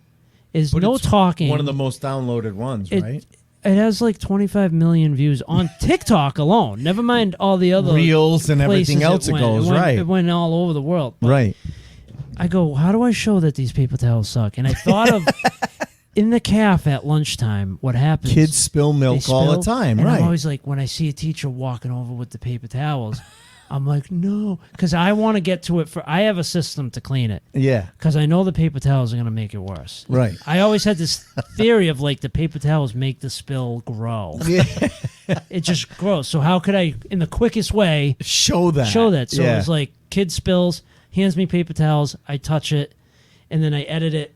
G: Is
B: But
G: no
B: it's
G: talking.
B: One of the most downloaded ones, right?
G: It has 25 million views on TikTok alone. Never mind all the other
B: Reels and everything else
G: places
B: it
G: went.
B: goes,
G: went-
B: right.
G: It went all over the world. But
B: Right.
G: I go, how do I show that these paper towels suck? And I thought of in the calf at lunchtime, what happens?
B: Kids spill
G: They
B: milk all the
G: spill,
B: time,
G: and
B: right?
G: I'm always when I see a teacher walking over with the paper towels, I'm like, no, because I want to get to it. I have a system to clean it
B: Yeah.
G: because I know the paper towels are going to make it worse.
B: Right.
G: I always had this theory of the paper towels make the spill grow.
B: Yeah.
G: It just grows. So how could I, in the quickest way,
B: Show that.
G: So
B: yeah.
G: it's kid spills, hands me paper towels, I touch it, and then I edit it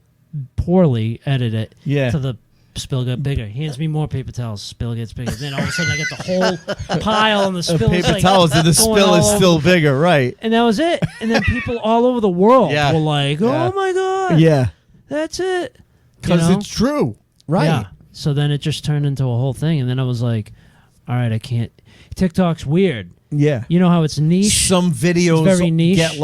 B: Yeah.
G: to the spill get bigger. Hands me more paper towels, spill gets bigger. Then all of a sudden I get the whole pile and the spill is
B: paper towels and the
G: going
B: spill is
G: all
B: still
G: over.
B: bigger, right?
G: And that was it. And then people all over the world
A: Yeah.
G: were like, "Oh
B: Yeah.
G: my god,
B: Yeah.
G: that's it,"
B: Because it's true. Right.
G: Yeah. So then it just turned into a whole thing, and then I was like, "All right, I can't." TikTok's weird.
B: Yeah.
G: You know how it's niche.
B: Some videos
G: very niche.
B: get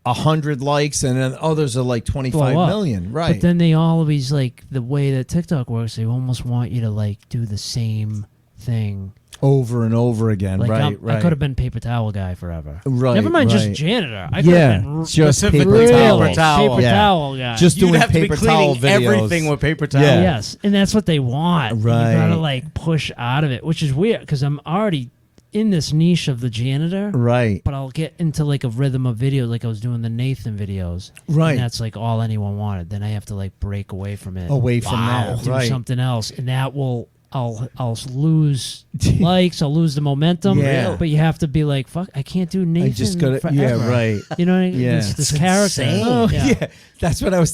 B: 100 likes and then others are 25
G: blow up.
B: million. Right.
G: But then they always the way that TikTok works. They almost want you to do the same thing.
B: over and over again. Right.
G: I could have been paper towel guy forever.
B: Right,
G: Never mind
B: right.
G: just janitor. I could
B: Yeah,
G: have been
B: just
A: specifically
B: paper
G: really
A: paper towel.
G: paper
B: Yeah.
G: towel guy.
B: Just
A: You'd
B: doing
A: have to be
B: paper towel
A: cleaning
B: videos.
A: everything with paper towel.
B: Yeah.
G: Yes, and that's what they want. And
B: Right.
G: You gotta push out of it, which is weird because I'm already in this niche of the janitor.
B: Right.
G: But I'll get into a rhythm of video like I was doing the Nathan videos.
B: Right.
G: And that's all anyone wanted. Then I have to break away from it.
B: Away from that,
G: Do
B: right.
G: something else. And that will I'll lose likes, I'll lose the momentum.
B: Yeah.
G: But you have to be fuck, I can't do Nathan.
B: I just got to
G: forever.
B: Yeah, right.
G: You know what I mean?
B: Yeah.
G: This
B: It's
G: character.
B: Oh, yeah. That's what I was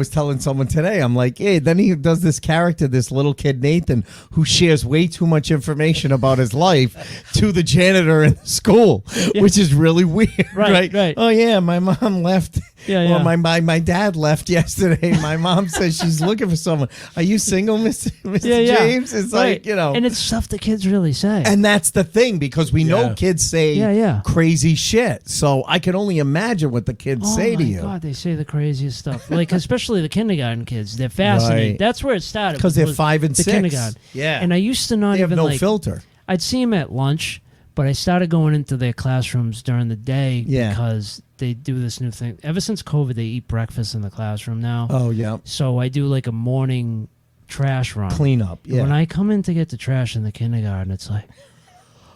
B: telling someone today. I'm like, hey, then he does this character, this little kid Nathan, who shares way too much information about his life to the janitor in the school, which is really weird.
G: Right, right.
B: Oh yeah, my mom left
G: Yeah, yeah.
B: Or my dad left yesterday. My mom says she's looking for someone. Are you single, Mr. James? It's like,
G: And it's stuff the kids really say.
B: And that's the thing, because we know kids say crazy shit. So I can only imagine what the kids say to you.
G: Oh, my God, they say the craziest stuff. Like, especially the kindergarten kids. They're fascinating.
B: Right.
G: That's where it started.
B: Because they're 5 and 6.
G: Kindergarten.
B: Yeah.
G: And I used to not
B: They have
G: even,
B: no filter.
G: I'd see them at lunch, but I started going into their classrooms during the day because they do this new thing. Ever since COVID, they eat breakfast in the classroom now.
B: Oh, yeah.
G: So I do like a morning trash run.
B: Clean up,
G: And when I come in to get the trash in the kindergarten, it's like,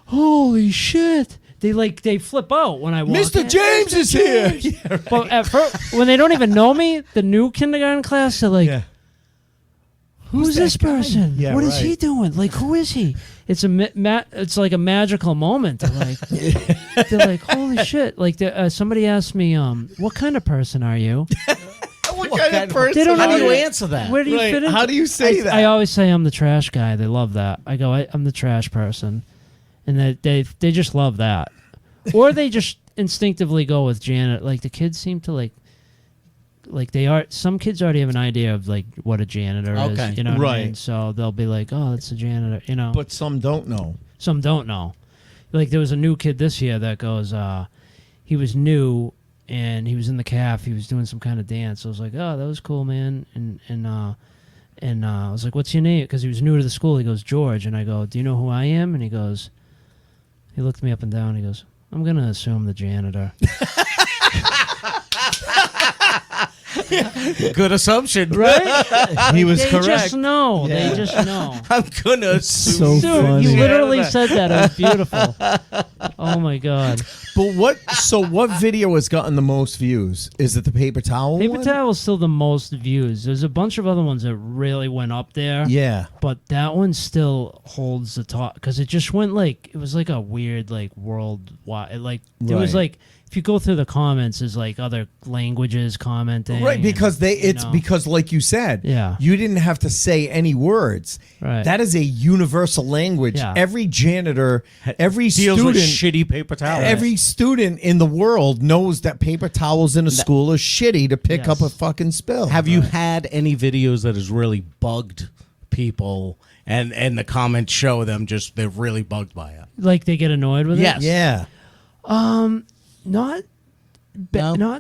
G: holy shit. They flip out when I walk
B: Mr.
G: in.
B: James is here.
G: Yeah, right. But at first, when they don't even know me, the new kindergarten class, they're like, who's this person?
B: Yeah,
G: what is he doing? Like, who is he? It's it's like a magical moment. They're like, holy shit! Like, somebody asked me, what kind of person are you?
B: What kind of person?
G: They don't
A: How
G: know
A: do you answer that?
G: Where do you fit in?
B: How do you say that?
G: I always say I'm the trash guy. They love that. I go, I'm the trash person, and they just love that. Or they just instinctively go with Janet. Like, the kids seem to like they are. Some kids already have an idea of like what a janitor is. You know what I mean? So they'll be like, oh, that's a janitor. You know.
B: But some don't know.
G: Some don't know. Like, there was a new kid this year that goes, he was new and he was in the calf. He was doing some kind of dance. I was like, oh, that was cool, man. And I was like, what's your name? Because he was new to the school. He goes, George. And I go, do you know who I am? And he goes, he looked me up and down. He goes, I'm going to assume the janitor.
A: Good assumption.
G: Right?
B: He was
G: they
B: correct.
G: Just know.
B: Yeah.
G: They just know.
A: I'm gonna assume.
B: So
G: Dude,
B: funny.
G: you literally said that. It was beautiful. Oh, my God.
B: But what video has gotten the most views? Is it the paper towel
G: Paper
B: one?
G: towel is still the most views. There's a bunch of other ones that really went up there.
B: Yeah.
G: But that one still holds the top because it just went like, it was like a weird, like, worldwide. Like, it was like, if you go through the comments, there's like other languages commenting.
B: Right, because because like you said, you didn't have to say any words.
G: Right.
B: That is a universal language.
G: Yeah.
B: Every janitor, every
A: Deals
B: student,
A: with shitty paper towels.
B: every student in the world knows that paper towels in a school are shitty to pick up a fucking spill.
A: Have you had any videos that has really bugged people and the comments show them just they're really bugged by it?
G: Like, they get annoyed with
A: Yes.
G: it?
B: Yeah.
G: Not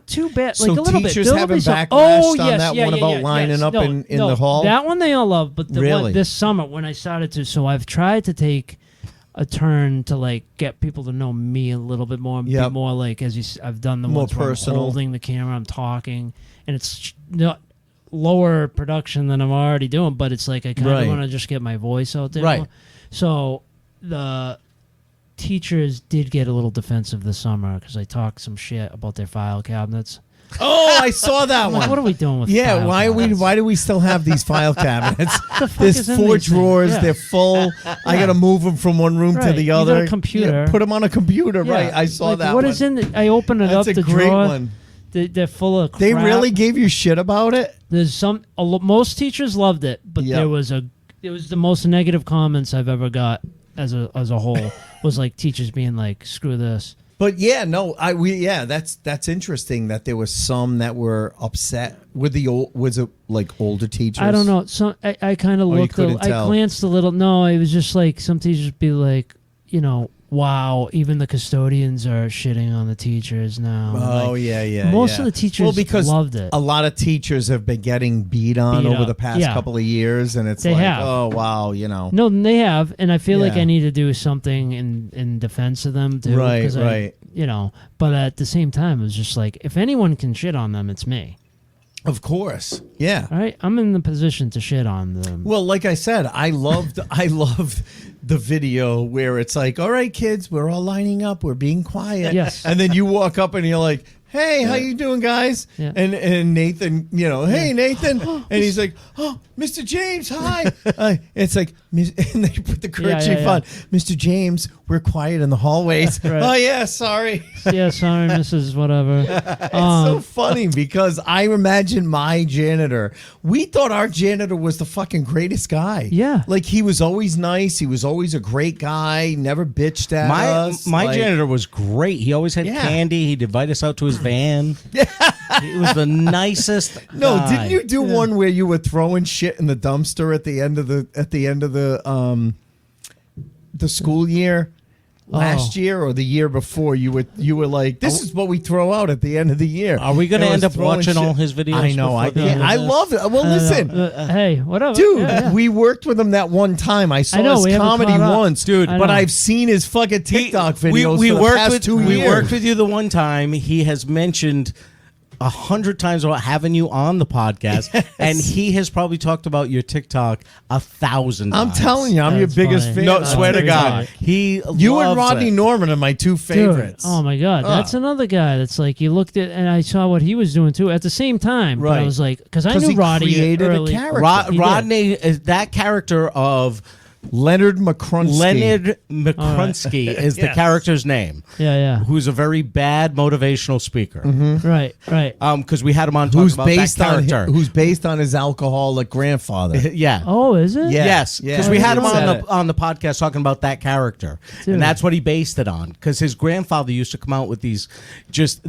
G: too bad.
B: So
G: Like, a little bit.
B: teachers
G: There'll
B: haven't
G: be some-
B: backlashed on that one about lining up
G: No,
B: in
G: no,
B: the hall?
G: That one they all love, but the
B: Really?
G: one this summer when I started to, so I've tried to take a turn to like get people to know me a little bit more, be more like, I've done the
B: More
G: ones where I'm
B: personal.
G: holding the camera, I'm talking, and it's not lower production than I'm already doing, but it's like I kind of want to just get my voice out there.
B: Right.
G: more. So the teachers did get a little defensive this summer because I talked some shit about their file cabinets.
B: Oh, I saw that
G: I'm
B: one.
G: like, what are we doing with
B: Yeah,
G: file
B: why
G: cabinets?
B: do we still have these file cabinets?
G: The fuck
B: There's
G: is in
B: 4
G: these things?
B: drawers.
G: Yeah.
B: They're full. I got to move them from one room to
G: Right,
B: the
G: you got
B: other.
G: a computer.
B: Yeah, put them on a computer.
G: Yeah.
B: Right. I saw
G: Like,
B: that
G: what
B: one.
G: is in it? I open it
B: That's
G: up,
B: a
G: the
B: great
G: drawer.
B: one.
G: They're full of crap.
B: They really gave you shit about it?
G: There's most teachers loved it, but it was the most negative comments I've ever got as a whole was like teachers being like, screw this.
B: But yeah, no, that's interesting that there was some that were upset with was it like older teachers?
G: I don't know. So I kind of looked. I glanced a little. No, it was just like some teachers be like, wow, even the custodians are shitting on the teachers now.
B: Oh,
G: like,
B: yeah.
G: Most of the teachers
B: because
G: loved it.
B: A lot of teachers have been getting beat on over the past couple of years, and it's oh, wow,
G: No, they have, and I feel like I need to do something in defense of them, too.
B: Right.
G: But at the same time, it was just like, if anyone can shit on them, it's me.
B: Of course. Yeah.
G: All right, I'm in the position to shit on them.
B: Well, like I said, I loved the video where it's like, all right, kids, we're all lining up, we're being quiet.
G: Yes.
B: And then you walk up and you're like, hey, how you doing, guys?
G: Yeah.
B: And Nathan, hey, Nathan. And he's like, oh, Mr. James, hi. It's like, and they put the kerchief on. Mr. James, we're quiet in the hallways.
G: Right.
B: Oh, yeah, sorry.
G: Yeah, sorry, Mrs. Whatever.
B: It's so funny because I imagine my janitor. We thought our janitor was the fucking greatest guy.
G: Yeah.
B: Like, he was always nice. He was always a great guy. Never bitched at us.
A: My janitor was great. He always had candy. He'd invite us out to his van. He was the nicest.
B: No,
A: guy.
B: didn't you do one where you were throwing shit in the dumpster at the end of the school year? Last year or the year before, you were like, "This is what we throw out at the end of the year."
A: Are we going to
B: And I
A: end
B: was
A: up watching
B: throwing
A: all
B: shit.
A: his videos?
B: I know. I love it. Well, listen,
G: Hey, whatever.
B: dude,
G: Yeah, yeah.
B: we worked with him that one time. I saw
G: I know, we
B: his
G: haven't
B: comedy
G: caught up.
B: once,
A: Dude,
G: I
B: but
G: know.
B: I've seen his fucking TikTok videos
A: we
B: for the
A: worked
B: past
A: with
B: 2
A: we
B: years.
A: worked with you the one time. He has mentioned 100 times about having you on the podcast, and he has probably talked about your TikTok 1,000 times.
B: I'm telling you, I'm your
G: That's
B: biggest
G: funny.
B: fan.
A: No,
B: on
A: swear to
B: TikTok.
A: God, he
B: You and
A: loves
B: Rodney
A: it.
B: Norman are my two favorites.
G: Dude, oh my God, that's another guy that's like you looked at, and I saw what he was doing too at the same time. But I
B: Right.
G: was like, because I
B: 'Cause
G: knew
B: he
G: Roddy
B: created a
G: early.
B: character.
G: He did.
A: Rodney is that character of
B: Leonard McCrunsky.
A: Leonard McCrunsky is the
B: Yes.
A: character's name,
G: Yeah,
A: who's a very bad motivational speaker.
G: yeah. Right.
A: Because we had him on talking
B: who's
A: about
B: based
A: that
B: on
A: character.
B: who's based on his alcoholic grandfather.
A: Yeah.
G: Oh, is it?
B: Yeah.
A: Yes,
B: Yeah.
A: because we had him
B: Said it.
A: on the podcast talking about that character,
G: Dude.
A: and that's what he based it on. Because his grandfather used to come out with these just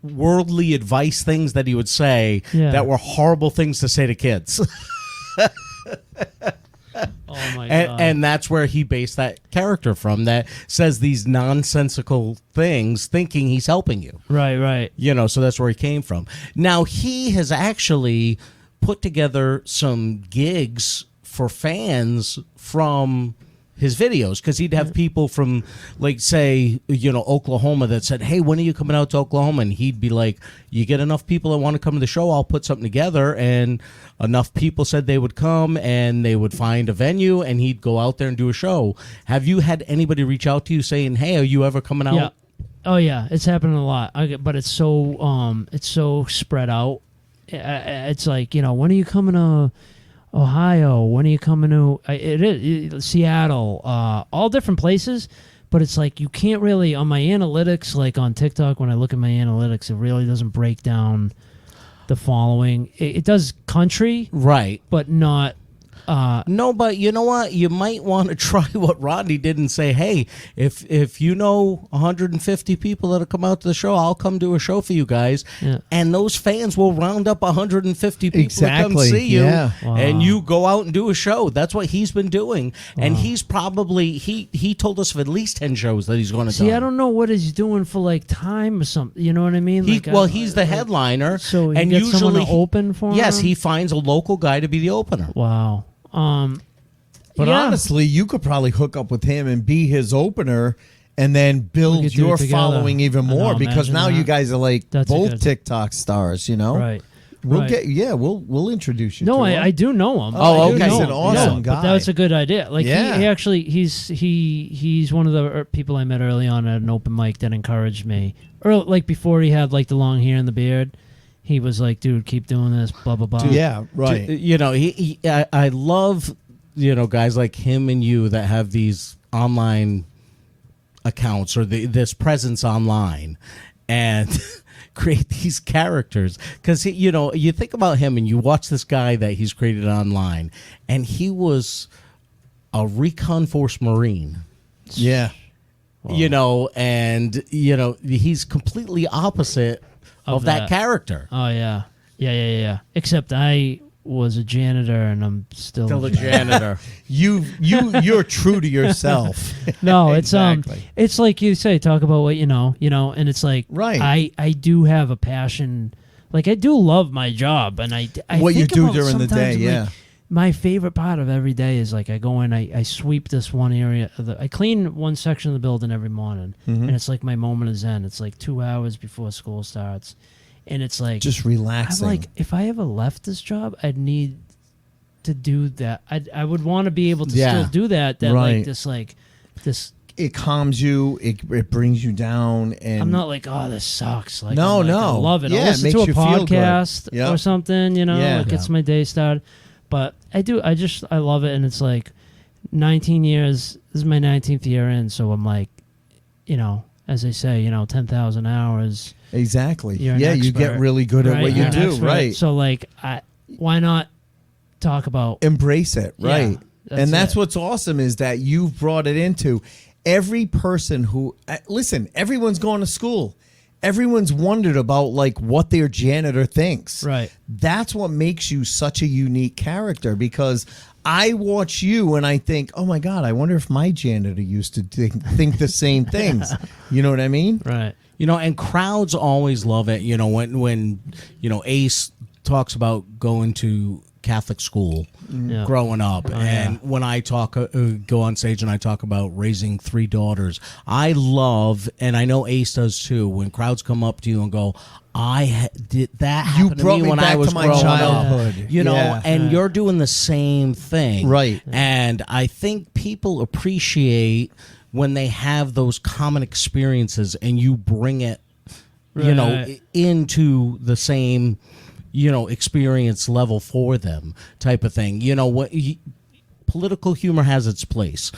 A: worldly advice things that he would say
G: Yeah.
A: that were horrible things to say to kids,
G: Oh my God.
A: and that's where he based that character from. That says these nonsensical things, thinking he's helping you.
G: Right.
A: So that's where he came from. Now he has actually put together some gigs for fans from his videos, because he'd have people from, like, say, Oklahoma that said, "Hey, when are you coming out to Oklahoma?" And he'd be like, "You get enough people that want to come to the show, I'll put something together." And enough people said they would come, and they would find a venue, and he'd go out there and do a show. Have you had anybody reach out to you saying, "Hey, are you ever coming out?"
G: Yeah. Oh yeah, it's happening a lot. But it's so spread out. It's like, when are you coming to Ohio? When are you coming to Seattle? All different places. But it's like you can't really, on my analytics, like on TikTok, when I look at my analytics, it really doesn't break down the following. It does country,
A: Right.
G: but not.
A: No, but you know what? You might want to try what Rodney did and say, "Hey, if you know 150 people that'll come out to the show, I'll come do a show for you guys."
G: Yeah.
A: And those fans will round up 150 people to come
B: Exactly,
A: see you,
B: yeah.
A: and you go out and do a show. That's what he's been doing, and he's probably he told us of at least 10 shows that he's going to do.
G: See, I don't know what he's doing for like time or something. You know what I mean?
A: He's the headliner,
G: So he
A: and
G: gets someone
A: usually
G: to open for him?
A: Yes, he finds a local guy to be the opener.
G: Wow.
B: But
G: yeah.
B: honestly, you could probably hook up with him and be his opener, and then
G: We
B: build
G: could do
B: your
G: it together.
B: following even
G: I know,
B: more, because
G: imagine
B: now
G: that.
B: you guys are like
G: That's a
B: both
G: good-
B: TikTok stars.
G: Right.
B: We'll
G: Right.
B: we'll introduce you.
G: No,
B: to him.
G: I do know him.
B: Oh,
G: I do
B: okay.
G: know
B: He's
G: him.
B: an awesome
G: But
B: guy.
G: that's a good idea. Like
B: Yeah.
G: he actually he's one of the people I met early on at an open mic that encouraged me. Like before he had like the long hair and the beard, he was like, "Dude, keep doing this." Blah blah blah.
B: Yeah, right.
A: I love guys like him and you that have these online accounts or this presence online and create these characters, because you think about him and you watch this guy that he's created online, and he was a recon force Marine.
B: Yeah.
A: And he's completely opposite of that character.
G: Oh yeah. Except I was a janitor and I'm still
A: A janitor.
B: You're true to yourself.
G: No, it's
B: Exactly.
G: it's like you say, talk about what you know, and it's like
B: Right.
G: I do have a passion, like I do love my job, and I
B: What you
G: think
B: do
G: about
B: during the day,
G: sometimes, like,
B: yeah.
G: my favorite part of every day is like I go in, I sweep this one area, I clean one section of the building every morning,
B: Mm-hmm.
G: and it's like my moment of zen. It's like 2 hours before school starts, and it's like
B: Just
G: I'm
B: relaxing.
G: like, if I ever left this job, I'd need to do that. I would want to be able to still do that.
B: Right.
G: Like this.
B: it calms you. It brings you down. And
G: I'm not like, oh, this sucks. Like,
B: No,
G: I'm like, I
B: no.
G: love it.
B: Yeah,
G: I'll
B: it
G: listen
B: makes
G: to a
B: you feel good.
G: podcast
B: Yep.
G: or something.
B: Yeah.
G: It gets my day started. But I love it, and it's like 19 years. This is my 19th year in, so I'm like, as they say, 10,000 hours.
B: Exactly.
G: You're an
B: Yeah, you get
G: expert,
B: really good at
G: right?
B: what you
G: You're an
B: do.
G: expert.
B: Right.
G: So like, why not talk about?
B: Embrace it.
G: Yeah,
B: Right. And that's
G: it.
B: what's awesome is that you've brought it into every person who listen. Everyone's going to school. everyone's wondered about like what their janitor thinks.
G: Right.
B: That's what makes you such a unique character, because I watch you and I think, oh my God, I wonder if my janitor used to think the same things. You know what I mean?
G: Right.
A: And crowds always love it. When Ace talks about going to Catholic school
G: Yeah.
A: growing up, and
G: yeah.
A: when I talk, go on stage and I talk about raising 3 daughters, I love, and I know Ace does too, when crowds come up to you and go, did that happen to
B: brought
A: me
B: me
A: when
B: back
A: I was
B: to my
A: growing
B: childhood.
A: up?
B: Yeah.
A: And you're doing the same thing,
B: Right.
A: And I think people appreciate when they have those common experiences and you bring it,
G: Right.
A: into the same, experience level for them, type of thing. Political humor has its place.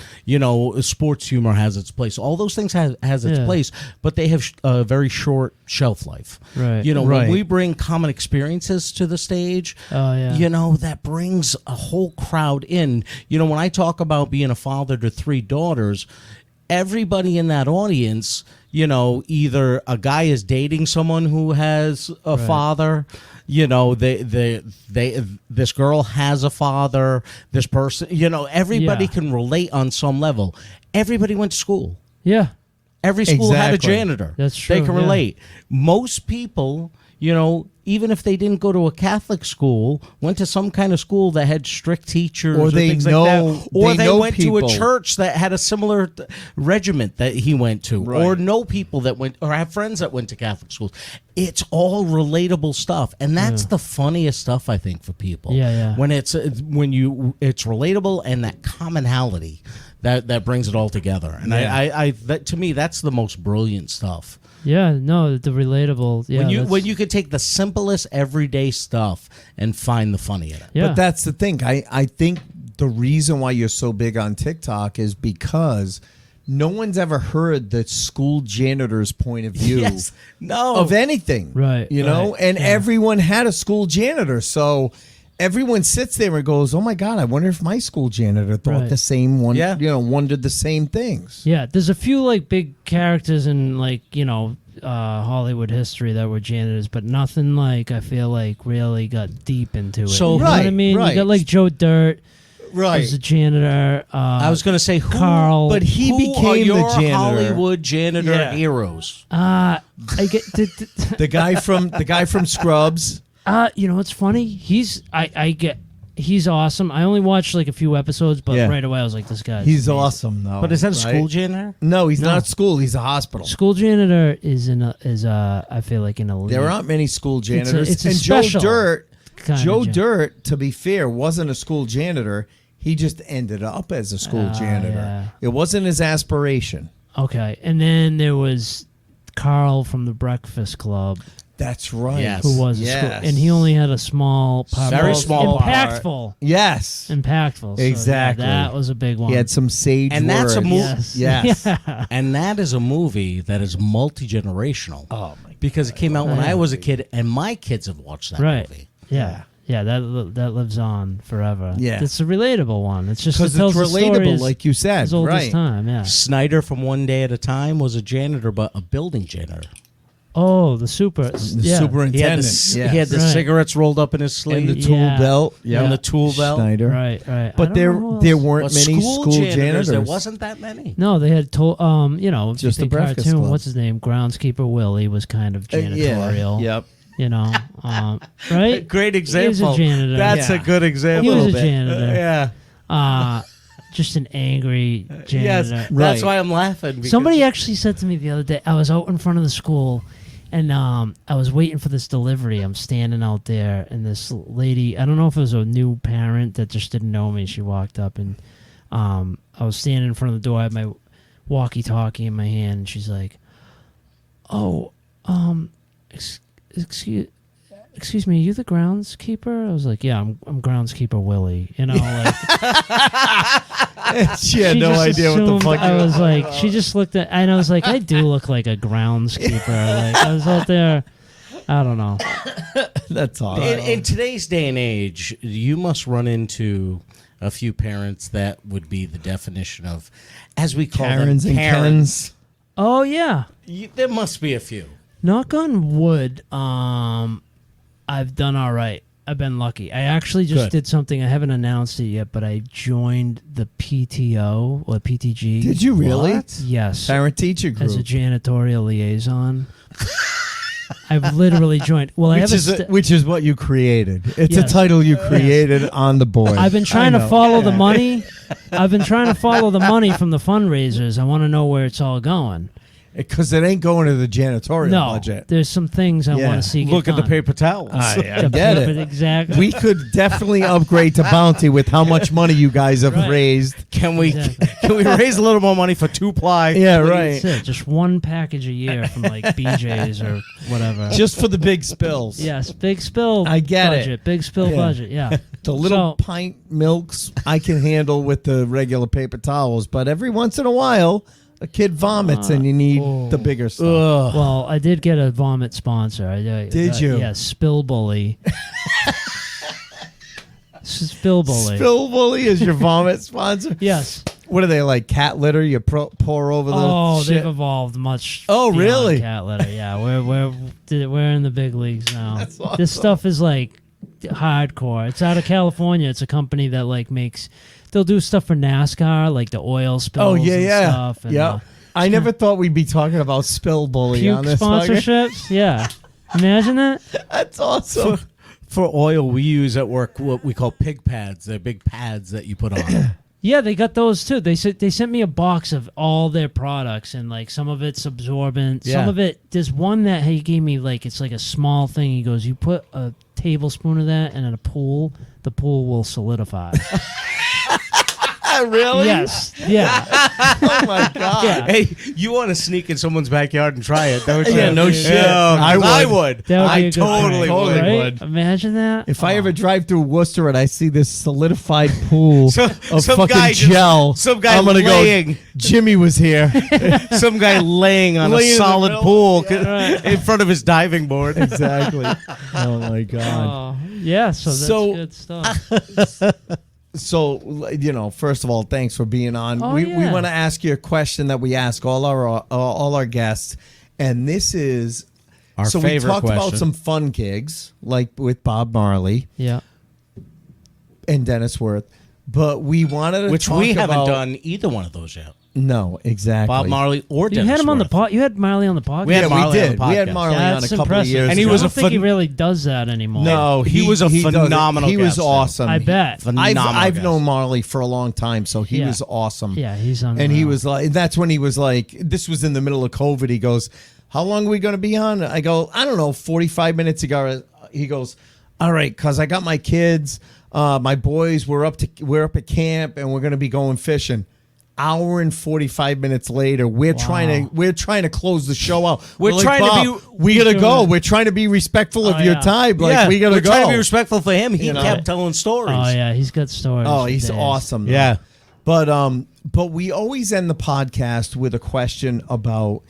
A: Sports humor has its place. All those things has its
G: Yeah.
A: place, but they have a very short shelf life.
G: Right.
A: When
B: Right.
A: we bring common experiences to the stage,
G: Oh, yeah.
A: that brings a whole crowd in. When I talk about being a father to 3 daughters, everybody in that audience, either a guy is dating someone who has a father, this girl has a father, this person, everybody
G: Yeah.
A: can relate on some level. Everybody went to school.
G: Yeah.
A: Every school had a
B: Exactly.
A: janitor.
G: That's
A: They
G: true,
A: can
G: yeah.
A: relate. Most people, even if they didn't go to a Catholic school, went to some kind of school that had strict teachers,
B: Or they
A: things
B: know-
A: like that. Or
B: they
A: they
B: know
A: went to a
B: people.
A: church that had a similar regiment that he went to,
B: Right.
A: or know people that went, or have friends that went to Catholic schools. It's all relatable stuff, and that's the funniest stuff, I think, for people.
G: Yeah, yeah.
A: When it's relatable and that commonality that brings it all together. And I that to me, that's the most brilliant stuff.
G: Yeah. No, the relatable. Yeah.
A: When you could take the simplest everyday stuff and find the funny in it.
G: Yeah.
B: But that's the thing. I think the reason why you're so big on TikTok is because no one's ever heard the school janitor's point of view
A: Yes. No.
B: of anything.
G: Right,
B: And
G: right, yeah.
B: everyone had a school janitor. So everyone sits there and goes, oh my God, I wonder if my school janitor thought
G: Right.
B: the same one,
A: Yeah.
B: wondered the same things.
G: Yeah, there's a few like big characters in like Hollywood history that were janitors, but nothing like I feel like really got deep into it.
A: So-
G: you know what I
B: Right,
G: mean?
B: right.
G: You got like Joe Dirt,
B: Right.
G: was a janitor.
A: I was going to say,
G: Carl,
B: but he
A: who
B: became
A: are
B: the
A: your
B: janitor.
A: Hollywood janitor
B: Yeah.
A: heroes?
G: I get
B: The guy from Scrubs.
G: what's funny? He's awesome. I only watched like a few episodes, but
B: Yeah.
G: right away I was like, this guy.
B: He's awesome though.
A: But is that a
B: right?
A: school janitor?
B: No, he's
G: No.
B: not at school. He's a hospital.
G: School janitor is I feel like an elite.
B: There aren't many school janitors.
G: it's a
B: and
G: special
B: Joe
G: kind of
B: Dirt, to be fair, wasn't a school janitor. He just ended up as a school janitor.
G: yeah.
B: It wasn't his aspiration.
G: Okay, and then there was Carl from the Breakfast Club,
B: That's right.
A: Yes.
G: who was a school, and he only had a small part.
A: Very small part.
G: impactful.
B: Yes.
G: Impactful. So,
B: Exactly.
G: yeah, that was a big one.
B: He had some sage
A: And that's a
B: words.
A: movie.
G: Yes.
B: Yes.
G: Yeah.
A: And that is a movie that is multi-generational.
B: Oh my
A: Because it came out when
G: Yeah.
A: I was a kid, and my kids have watched that
G: Right.
A: movie.
G: Yeah. Yeah, that lives on forever.
B: Yeah.
G: It's a relatable one. It's just
B: Because
G: it tells
B: it's
G: the story
B: relatable,
G: as-
B: like you said.
G: as old as
B: Right.
G: time. Yeah.
A: Snyder from One Day at a Time was a janitor, but a building janitor.
G: Oh, the super.
B: The
G: yeah.
B: superintendent.
A: He had the
G: Right.
A: cigarettes rolled up in his sleeve.
B: and the tool
G: Yeah.
B: belt.
G: Yeah.
A: And the tool belt.
B: Schneider.
G: Right. Right. I
B: But
G: don't
B: there
G: know who
B: there
G: else.
B: weren't
A: But
B: many school janitors.
A: there wasn't that many.
G: No, they had
B: Just the
G: the
B: Breakfast
G: cartoon.
B: Club.
G: What's his name? Groundskeeper Willie was kind of janitorial.
B: Yep.
G: Right?
A: Great
G: He was
A: example.
G: a janitor.
A: That's
B: Yeah.
A: a good example.
G: He was a
A: of it.
G: janitor.
A: Yeah.
G: Just an angry
A: Yes.
G: janitor.
A: That's
B: Right.
A: why I'm laughing. because-
G: Somebody actually said to me the other day, I was out in front of the school, and I was waiting for this delivery. I'm standing out there, and this lady, I don't know if it was a new parent that just didn't know me. She walked up, and I was standing in front of the door. I had my walkie-talkie in my hand, and she's like, "Oh, excuse me, are you the groundskeeper?" I was like, "Yeah, I'm groundskeeper Willie." Like
B: She had
G: she
B: no
G: just
B: idea what the
G: assumed
B: fuck.
G: I was like, she just looked at, and I was like, I do look like a groundskeeper. Like I was out there, I don't know.
B: That's awesome.
A: In today's day and age, you must run into a few parents that would be the definition of, as we call
B: Karens
A: them,
B: and Kens.
G: Oh yeah,
A: There must be a few.
G: Knock on wood. I've done all right. I've been lucky. I actually just did something. I haven't announced it yet, but I joined the PTO or PTG.
B: Did you really?
E: What?
G: Yes.
B: Parent teacher group.
G: As a janitorial liaison. I've literally joined. Well, I have
B: which is what you created. It's
G: Yes.
B: a title you created on the board.
G: I've been trying to follow the money. I've been trying to follow the money from the fundraisers. I want to know where it's all going.
B: Because it ain't going to the janitorial
G: No,
B: budget.
G: there's some things I want to see.
A: Look at the paper towels.
B: I
G: The
B: get
G: paper-
B: it.
G: Exactly.
B: We could definitely upgrade to Bounty with how much money you guys have
G: Right.
B: raised.
A: Can we
G: Exactly.
A: can we raise a little more money for 2-ply?
B: Yeah,
A: please?
B: right.
G: That's it. Just one package a year from like BJ's or whatever.
B: Just for the big spills.
G: Yes, big spill.
B: I get it.
G: budget. Big spill
B: Yeah.
G: budget. Yeah.
B: The little
G: So-
B: pint milks I can handle with the regular paper towels, but every once in a while, a kid vomits and you need the bigger stuff.
G: Well, I did get a vomit sponsor.
B: Did you?
G: Yeah, Spill Bully. Spill Bully.
B: Spill Bully is your vomit sponsor?
G: Yes.
B: What are they, like cat litter? You pour over the
G: Oh,
B: shit?
G: they've evolved much.
B: Oh,
G: beyond
B: really?
G: Cat litter. Yeah, we're in the big leagues now.
B: That's awesome.
G: This stuff is like hardcore. It's out of California. It's a company that like makes. They'll do stuff for NASCAR, like the oil spills.
B: Oh, yeah,
G: and
B: yeah.
G: Stuff and,
B: Yep. I never thought we'd be talking about Spill Bully
G: puke
B: on this fucking-
G: sponsorships. Yeah, imagine that.
B: That's awesome.
A: For oil, we use at work what we call pig pads. They're big pads that you put on.
G: Yeah, they got those too. They sent me a box of all their products, and like some of it's absorbent,
A: Yeah.
G: some of it. There's one that he gave me, like it's like a small thing. He goes, "You put a tablespoon of that in a pool, the pool will solidify."
B: Really?
G: Yes. Yeah.
B: Oh, my God.
G: Yeah.
A: Hey, you want to sneak in someone's backyard and try it, don't you?
B: Yeah, no shit.
A: I would.
G: That would be
A: I
G: a good
A: totally
G: prank,
A: would.
G: right? Imagine that.
B: If I ever drive through Worcester and I see this solidified pool
A: So-
B: of
A: some
B: fucking
A: guy just-
B: gel,
A: some guy
B: I'm gonna
A: laying.
B: go, Jimmy was here.
A: Some guy laying on
B: Laying in
A: a
B: the
A: solid
B: middle.
A: pool
G: right.
A: in front of his diving board.
B: Exactly. Oh, my God.
G: Oh, yeah. So that's
B: So-
G: good stuff.
B: So, first of all, thanks for being on.
G: Oh,
B: we
G: yeah.
B: want to ask you a question that we ask all our guests, and this is
A: Our
B: so
A: favorite
B: we talked about
A: question.
B: some fun gigs like with Bob Marley
G: Yeah.
B: and Dennis Worth, but we wanted to
A: Which
B: talk
A: we haven't
B: about-
A: done either one of those yet.
B: No, exactly.
A: Bob Marley or
G: You
A: Dennis
G: had him on the
A: Worth.
G: pod. You had Marley on the podcast.
A: We had
B: Yeah,
A: Marley
B: we
A: on
B: did.
A: the
B: We had
A: podcast.
B: Marley on
G: That's
B: a couple
G: impressive.
B: of years
A: And he
B: ago.
A: was
G: I
A: a
G: don't think he
A: phen-
G: really does that anymore.
B: No,
A: He was a
B: does it.
A: phenomenal
B: He was
A: guest, though.
B: awesome.
G: I bet.
A: Phenomenal
B: I've
A: guest.
B: known Marley for a long time, so he
G: Yeah.
B: was awesome.
G: Yeah, he's on.
B: And he was like, that's when he was like, this was in the middle of COVID. He goes, how long are we going to be on? I go, I don't know, 45 minutes ago. He goes, all right, because I got my kids, my boys, we're up at camp and we're going to be going fishing. Hour and 45 minutes later, we're trying to close the show out.
A: We're
B: like,
A: trying to
B: "Bob,
A: be-
B: we gotta go. We're trying to be respectful of
G: Oh,
B: your
G: yeah.
B: time. Like we gotta
A: we're
B: go.
A: trying to be respectful for him. He
B: You know?
A: kept telling stories.
G: Oh yeah, he's got stories.
B: Oh,
G: for
B: he's
G: days.
B: awesome. though.
A: Yeah.
B: But we always end the podcast with a question about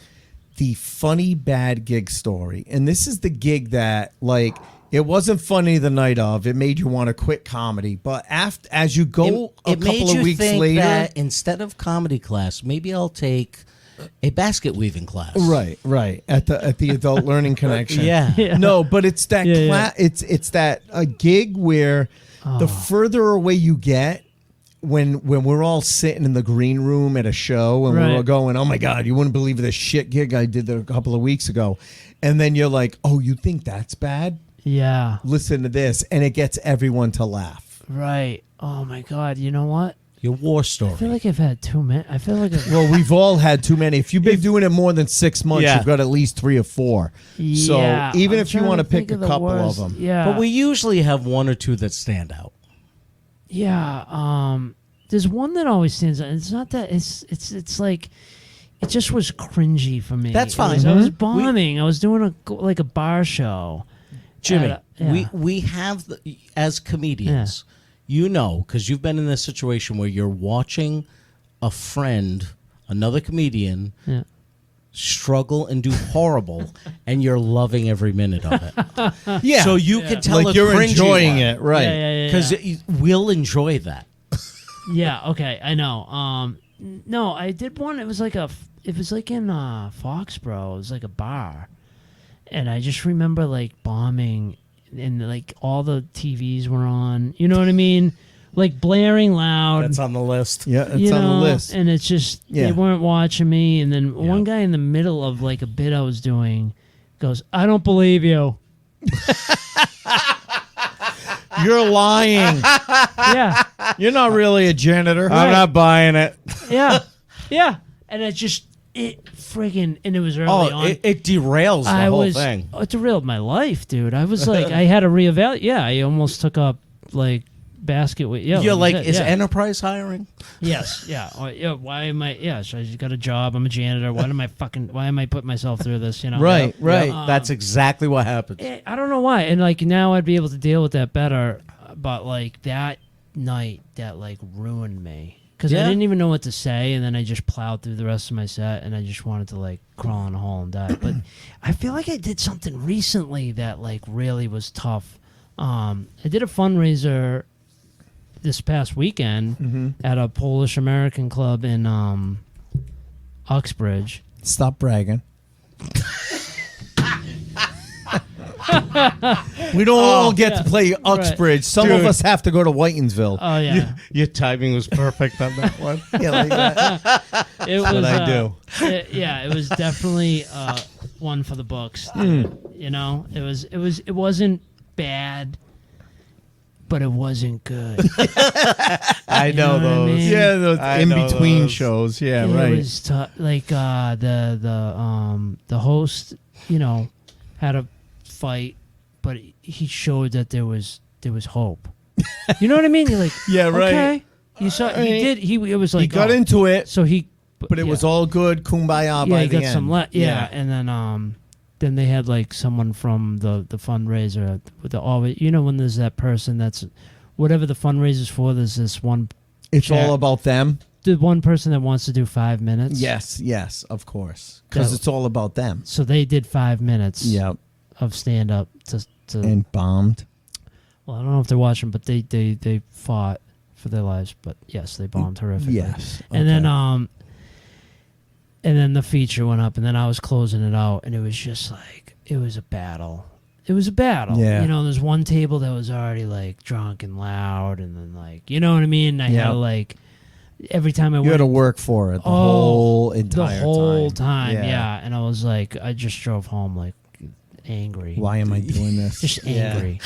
B: the funny bad gig story. And this is the gig that like it wasn't funny the night of. It made you want to quit comedy. But as you go a
A: it made
B: couple
A: you
B: of weeks
A: think
B: later,
A: that instead of comedy class, maybe I'll take a basket weaving class.
B: right at the Adult Learning Connection.
A: Yeah.
G: Yeah.
B: No, but it's that
G: Yeah,
B: it's that a gig where the further away you get, when we're all sitting in the green room at a show and we're
G: Right.
B: all going, oh my God, you wouldn't believe this shit gig I did a couple of weeks ago, and then you're like, oh, you think that's bad?
G: Yeah.
B: Listen to this, and it gets everyone to laugh.
G: Right. Oh my God. You know what?
A: Your war
G: I feel
A: story.
G: like I've had too many. I feel like
B: Well, we've all had too many. If you've been doing it more than 6 months,
A: Yeah.
B: you've got at least 3 or 4. So
G: Yeah,
B: even
G: I'm
B: if you
G: trying
B: want to
G: think
B: pick a
G: of the
B: couple of
G: worst.
B: them.
G: Yeah.
A: But we usually have one or two that stand out.
G: Yeah. There's one that always stands out. It's not that. It's like. It just was cringy for me.
A: That's fine.
G: I was
A: Mhm.
G: bombing. I was doing a bar show.
A: Jimmy,
G: Yeah.
A: we have as comedians, you know, because you've been in this situation where you're watching a friend, another comedian,
G: Yeah.
A: struggle and do horrible, and you're loving every minute of it.
B: Yeah.
A: So you can tell
B: like you're
A: cringy
B: enjoying
A: one,
B: it, right?
G: Yeah.
A: because we'll enjoy that.
G: Yeah, okay, I know. No, I did one. It was like in Foxborough. It was like a bar, And I just remember like bombing, and like all the TVs were on. You know what I mean? Like blaring loud.
A: That's on the list.
B: Yeah, it's on the list.
G: And it's just they weren't watching me. And then one guy in the middle of like a bit I was doing goes, "I don't believe you."
B: You're lying.
G: Yeah.
B: You're not really a janitor.
A: I'm not buying it.
G: Yeah. Yeah. And it friggin', and it was early on.
A: It derails the whole thing.
G: It derailed my life, dude. I was like, I had to reevaluate. Yeah, I almost took up like basket weight. Yeah,
A: You're like,
G: that,
A: is
G: yeah.
A: Enterprise hiring?
G: Yes, yeah. Yeah, why am I? Yeah, so I just got a job. I'm a janitor. Why am I putting myself through this? You know,
B: Right.
A: That's exactly what happens.
G: I don't know why. And like now I'd be able to deal with that better. But like that night, that like ruined me because I didn't even know what to say, and then I just plowed through the rest of my set, and I just wanted to like crawl in a hole and die. But I feel like I did something recently that like really was tough. I did a fundraiser this past weekend at a Polish American club in Uxbridge.
B: Stop bragging. We don't all get to play Uxbridge. Some of us have to go to Whitensville.
G: Oh yeah,
A: Your timing was perfect on that one.
B: Yeah, like that.
G: it
B: That's
G: was.
B: what I do.
G: It was definitely one for the books. You know, it wasn't bad, but it wasn't good.
B: I know
G: what I
B: those.
G: mean?
B: Yeah, those
A: I
B: in
A: know
B: between
A: those.
B: shows. Yeah,
G: It
B: right.
G: was like the host, you know, had a fight, but he showed that there was hope. You know what I mean? You're like,
B: Yeah, right.
G: Okay, you saw. He did. It was like
B: He got into it,
G: So
B: but it was all good. Kumbaya
G: Yeah,
B: by
G: he
B: the
G: got
B: end.
G: some. And then they had like someone from the fundraiser with the always. You know when there's that person that's whatever the fundraiser's for. There's this one.
B: It's all about them.
G: The one person that wants to do 5 minutes.
B: Yes, of course, because
G: So-
B: it's all about them.
G: So they did 5 minutes.
B: Yep,
G: Of stand up to
B: and bombed.
G: well, I don't know if they're watching, but they fought for their lives. But yes, they bombed horrifically.
B: Yes,
G: And then the feature went up, and then I was closing it out, and it was just like it was a battle. It was a battle.
B: Yeah.
G: You know, there's one table that was already like drunk and loud, and then like you know what I mean. I had to like every time I
B: You
G: went,
B: had to work for it the whole entire
G: time. Yeah, and I was like, I just drove home like angry.
B: Why am I doing this?
G: Just angry.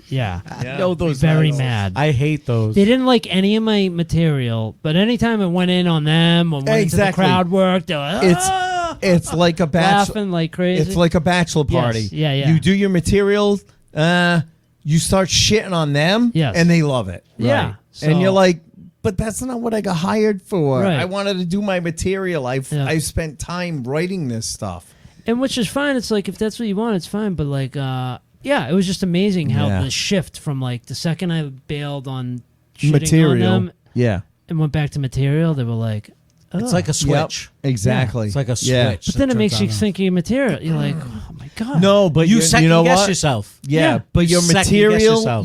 G: Yeah.
A: I know those.
G: Very
A: titles.
G: mad.
A: I hate those.
G: They didn't like any of my material, but anytime it went in on them or went into the
B: Exactly.
G: crowd work, they were like, "Ah!"
B: It's like a bachelor.
G: laughing like crazy.
B: It's like a bachelor party.
G: Yes. Yeah.
B: You do your material. You start shitting on them.
G: Yes.
B: And they love it.
G: Yeah.
B: Right.
G: So-
B: And you're like, but that's not what I got hired for.
G: Right.
B: I wanted to do my material. I
G: Yeah.
B: spent time writing this stuff.
G: And which is fine. It's like if that's what you want, it's fine. But like, yeah, it was just amazing how
B: Yeah.
G: the shift from like the second I bailed on shitting
B: Material.
G: on them
B: Yeah.
G: and went back to material, they were like,
A: It's like a switch.
B: Yep. Exactly.
A: It's like a switch.
B: Yeah.
G: but then it
A: that
G: makes you
A: turns on.
G: think of your material. You're like, oh my god.
B: No, but
A: You
B: you
A: second
B: know
A: guess
B: what?
A: yourself.
B: Yeah,
G: Yeah.
B: but
A: You
B: your
A: second guess
B: material,
A: yourself.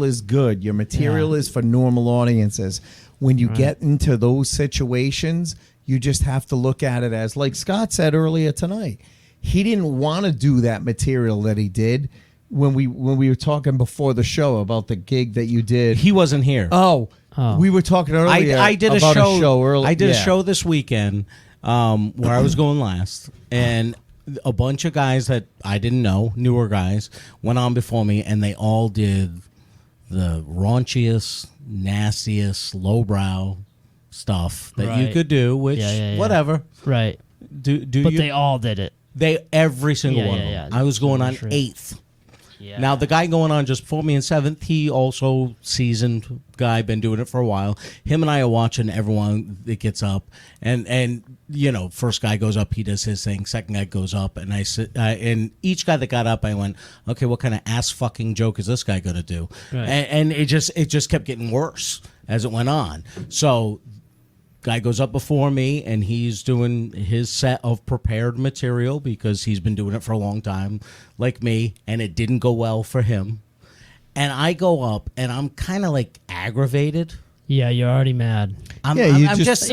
B: is good. Your material
G: Yeah.
B: is for normal audiences. When you get into those situations, you just have to look at it as, like Scott said earlier tonight, he didn't want to do that material that he did when we were talking before the show about the gig that you did.
A: He wasn't here.
G: Oh.
B: We were talking earlier.
A: I did
B: about
A: a show
B: earlier.
A: I did a
B: Yeah.
A: show this weekend where I was going last, and a bunch of guys that I didn't know, newer guys, went on before me, and they all did the raunchiest, nastiest, lowbrow stuff that you
G: Right.
A: could do. Which
G: Yeah.
A: whatever.
G: Right.
A: Do
G: But
A: you?
G: they all did it.
A: They every single
G: Yeah,
A: one
G: yeah,
A: of them.
G: yeah.
A: I was going on
G: Sure.
A: 8th.
G: Yeah.
A: Now the guy going on just before me in 7th, he also seasoned guy, been doing it for a while. Him and I are watching everyone that gets up, and you know, first guy goes up, he does his thing. Second guy goes up, and I sit, and each guy that got up, I went, okay, what kind of ass fucking joke is this guy gonna do?
G: Right.
A: And it just kept getting worse as it went on. So. Guy goes up before me, and he's doing his set of prepared material because he's been doing it for a long time, like me, and it didn't go well for him. And I go up, and I'm kind of like aggravated
G: Yeah, you're already mad.
A: I'm
B: you're
A: aggravated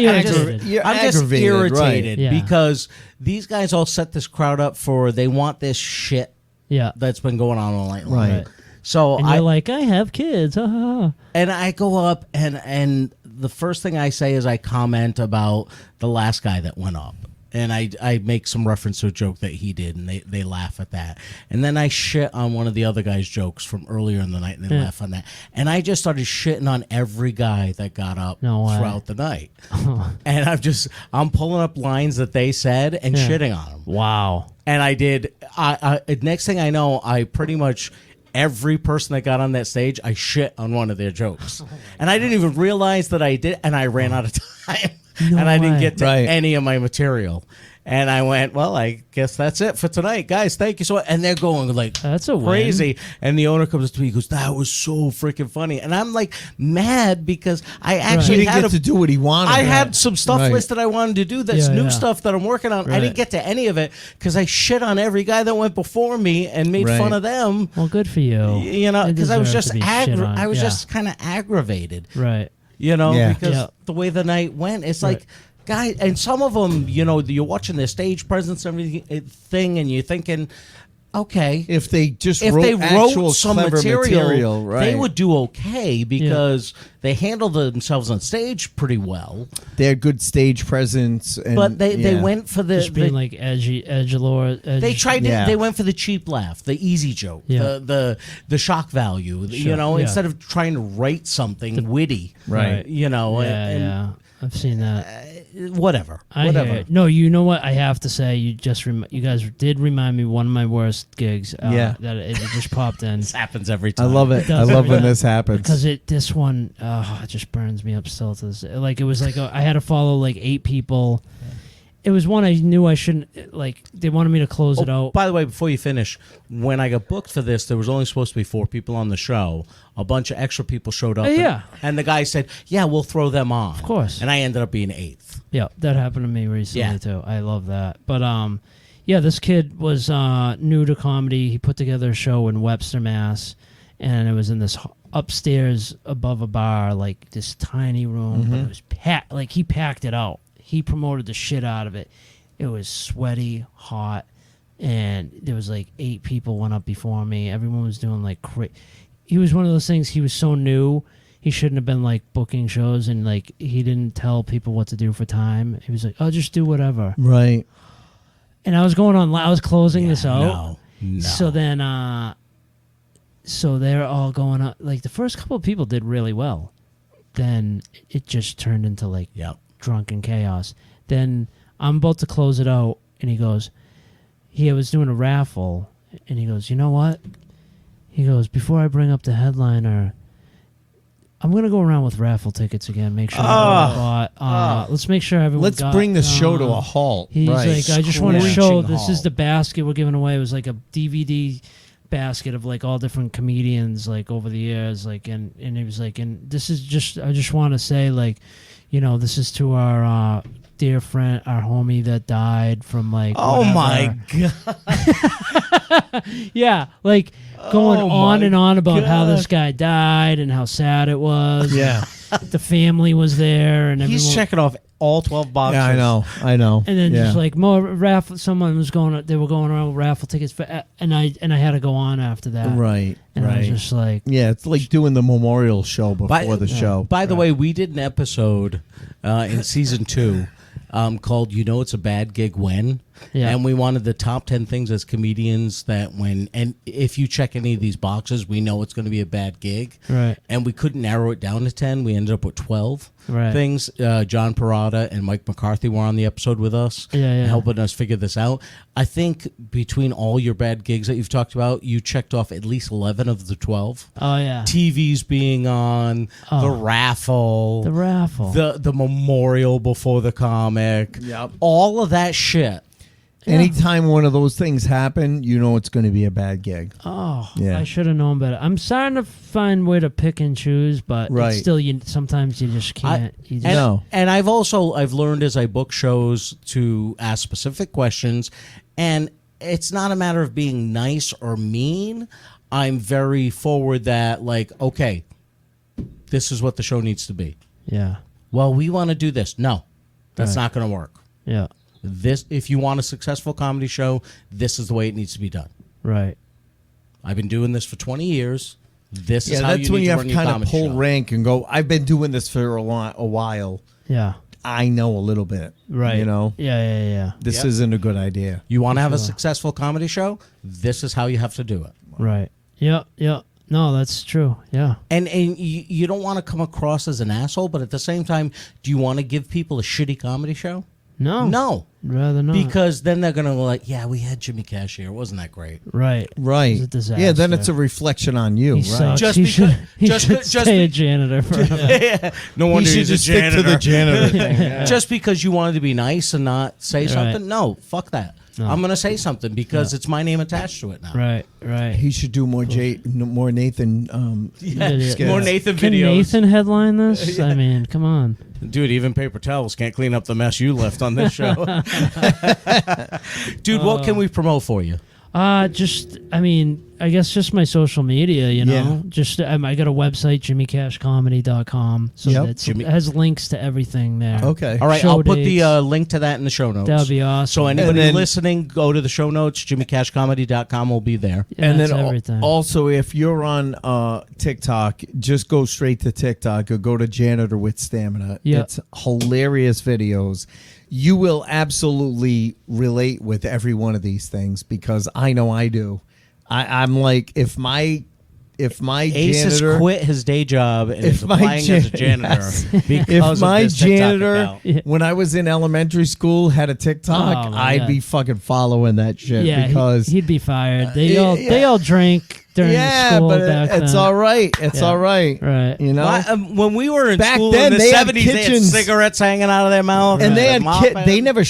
B: aggravated, right.
G: Yeah.
A: because these guys all set this crowd up for they want this shit
G: Yeah.
A: that's been going on all night long.
B: Right.
G: Right.
A: So
G: And you're like, I have kids. Ha, ha, ha.
A: and I go up and the first thing I say is I comment about the last guy that went up. And I make some reference to a joke that he did, and they laugh at that. And then I shit on one of the other guy's jokes from earlier in the night, and they laugh on that. And I just started shitting on every guy that got up
G: No way.
A: throughout the night. And I'm pulling up lines that they said and shitting on them.
G: Wow.
A: And I did. Next thing I know, I pretty much every person that got on that stage, I shit on one of their jokes, and I didn't even realize that I did. And I ran out of time, and I didn't
G: way.
A: get to
B: Right.
A: any of my material. And I went, well, I guess that's it for tonight, guys. Thank you so much. And they're going like
G: That's a win.
A: crazy. And the owner comes to me, he goes, "That was so freaking funny." And I'm like mad because I
B: He
A: actually
B: didn't
A: had
B: get to do what he wanted.
A: I had some stuff
B: Right.
A: listed I wanted to do. That's
G: Yeah,
A: new
G: yeah.
A: stuff that I'm working on. I
G: Right.
A: didn't get to any of it because I shit on every guy that went before me and made
B: Right.
A: fun of them.
G: Well, good for you.
A: You know,
G: They
A: because I was
G: deserve
A: just
G: to be shit on.
A: I was
G: Yeah.
A: just kind of aggravated.
G: Right.
A: You know,
B: Yeah.
A: because
G: Yeah.
A: the way the night went, it's
G: Right.
A: like. Guy, and some of them, you know, you're watching their stage presence and everything, and you're thinking, okay,
B: If they just
A: if
B: wrote
A: they
B: actual
A: wrote some
B: clever
A: material,
B: right.
A: they would do okay because they handled themselves on stage pretty well.
B: They had good stage presence, and
A: But they
B: yeah.
A: went for the
G: Just being like edgelord.
A: they tried to,
B: Yeah.
A: they went for the cheap laugh, the easy joke,
G: Yeah.
A: the shock value, you
G: Sure,
A: know,
G: yeah.
A: instead of trying to write something witty,
B: Right.
A: You know,
G: Yeah,
A: and
G: yeah. I've seen that.
A: whatever.
G: I
A: Whatever.
G: hear it. No, you know what? I have to say, you just you guys did remind me one of my worst gigs.
B: Yeah.
G: That it just popped in.
A: This happens every
B: I
A: time.
B: love it.
G: It
B: I
G: does
B: love
G: every
B: when
G: time.
B: this happens.
G: Because this one, it just burns me up still to this. Like, it was like I had to follow like 8 people. It was one I knew I shouldn't, like, they wanted me to close it out.
A: By the way, before you finish, when I got booked for this, there was only supposed to be 4 people on the show. A bunch of extra people showed up.
G: Yeah.
A: And the guy said, yeah, we'll throw them on. Of
G: course.
A: And I ended up being 8th.
G: Yeah, that happened to me recently
A: Yeah.
G: too. I love that. But yeah, this kid was new to comedy. He put together a show in Webster, Mass, and it was in this upstairs above a bar, like this tiny room. But it was packed. Like, he packed it out. He promoted the shit out of it. It was sweaty, hot, and there was like 8 people went up before me. Everyone was doing like he was one of those things. He was so new. He shouldn't have been like booking shows, and like he didn't tell people what to do for time. He was like, "Oh, just do whatever."
B: right.
G: And I was going on. I was closing this out.
A: No.
G: So then, so they're all going up. Like, the first couple of people did really well. Then it just turned into like
A: Yep.
G: drunken chaos. Then I'm about to close it out, and he goes, I was doing a raffle, and he goes, "You know what?" He goes, "Before I bring up the headliner, I'm gonna go around with raffle tickets again. Make sure everyone bought. Let's make sure everyone.
B: Let's
G: got,
B: bring the show to a halt.
G: He's
B: right.
G: like, I just want to
A: Screeching
G: show this is
A: halt.
G: the basket we're giving away. It was like a DVD basket of like all different comedians like over the years, like, and he was like, and this is just, I just want to say, like, you know, this is to our dear friend, our homie that died from like
A: Oh, my
G: whatever."
A: God.
G: Yeah, like going
A: Oh,
G: on
A: my
G: and on about how
A: God.
G: this guy died and how sad it was.
B: Yeah.
G: The family was there, and
A: He's
G: everyone,
A: checking off all 12 boxes.
B: Yeah, I know.
G: and then
B: yeah.
G: just like more raffle. Someone was going. They were going around with raffle tickets for, and I had to go on after that.
B: right,
G: And I was
B: right.
G: just like,
B: Yeah, it's like doing the memorial show before
A: By-
B: the show.
A: By the way, we did an episode in season 2 called "You Know It's a Bad Gig When,"
G: Yeah.
A: and we wanted the top 10 things as comedians that when, and if you check any of these boxes, we know it's going to be a bad gig.
G: Right.
A: And we couldn't narrow it down to 10. We ended up with 12
G: Right.
A: things. John Parada and Mike McCarthy were on the episode with us,
G: Yeah.
A: helping us figure this out. I think between all your bad gigs that you've talked about, you checked off at least 11 of the 12.
G: oh yeah,
A: TVs being on, the raffle,
G: the raffle.
A: the memorial before the comic,
B: Yep.
A: all of that shit.
B: Anytime one of those things happen, you know it's going to be a bad gig.
G: Oh,
B: Yeah.
G: I should have known better. I'm starting to find way to pick and choose, but
B: Right.
G: it's still, sometimes you just can't. You just,
A: And,
B: No.
A: and I've learned as I book shows to ask specific questions, and it's not a matter of being nice or mean. I'm very forward that, like, okay, this is what the show needs to be.
G: Yeah.
A: Well, we want to do this. No, that's
G: Right.
A: not going to work.
G: Yeah.
A: This, if you want a successful comedy show, this is the way it needs to be done.
G: Right.
A: I've been doing this for 20 years. This is
B: Yeah,
A: how
B: that's
A: you
B: when
A: need
B: you
A: to
B: have
A: run
B: to
A: your
B: kind of
A: comedy
B: pull
A: show.
B: rank and go, I've been doing this for a while.
G: Yeah.
B: I know a little bit.
G: Right.
B: You know,
G: Yeah.
B: this
A: Yep.
B: isn't a good idea.
A: You want to have a successful comedy show? This is how you have to do it.
G: Right. Yeah. No, that's true. Yeah.
A: And you don't want to come across as an asshole, but at the same time, do you want to give people a shitty comedy show?
G: No.
A: No.
G: Rather not.
A: Because then they're going to be like, yeah, we had Jimmy Cash here. It wasn't that great.
G: Right.
B: Right.
G: It's a disaster.
B: Yeah, then it's a reflection on you,
G: He
B: right?
G: sucks.
A: Just
G: he
A: because-
G: should, he
A: just
G: should
A: be- just
G: stay a
A: be-
G: janitor forever.
A: No
B: He
A: wonder
B: should
A: he's a
B: just stick
A: janitor.
B: to the janitor thing.
A: Just because you wanted to be nice and not say
G: Right.
A: something? No, fuck that.
G: No.
A: I'm going to say something because it's my name attached to it now.
G: Right.
B: He should do more more Nathan.
A: Yeah,
G: Yeah.
A: more Nathan
G: Can
A: videos.
G: Nathan headline this? I mean, come on.
A: Dude, even paper towels can't clean up the mess you left on this show. Dude, what can we promote for you?
G: I guess just my social media, you know.
B: Yeah.
G: Just I got a website, jimmycashcomedy.com. So
B: Yep.
G: it has links to everything there.
B: Okay.
A: All right,
G: Show
A: I'll put the
G: dates.
A: link to that in the show notes.
G: That would be awesome.
A: So anybody
B: And then-
A: listening, go to the show notes. JimmyCashComedy.com will be there.
G: Yeah,
B: And
G: that's
B: then
G: everything.
B: also, if you're on TikTok, just go straight to TikTok or go to Janitor with Stamina.
G: Yeah.
B: It's hilarious videos. You will absolutely relate with every one of these things because I know I do. I'm like, if my
A: Ace
B: janitor
A: has quit his day job and
B: If
A: is
B: my
A: applying as a
B: jan-
A: janitor
B: yes.
A: because
B: if
A: of
B: my
A: this TikTok
B: janitor
A: account.
B: when I was in elementary school had a TikTok,
G: Oh, my
B: I'd
G: God.
B: be fucking following that shit
G: yeah,
B: because
G: he'd be fired. They
B: yeah,
G: they all drank during school
B: but
G: back
B: it's
G: then.
B: all right. It's
G: Yeah.
B: all right.
G: Right.
B: You know.
A: When we were in
B: Back
A: school
B: then,
A: in the
B: they had
A: 70s, they had
B: kitchens.
A: cigarettes hanging out of their mouth.
B: And they had
A: mop
B: they
A: it.
B: never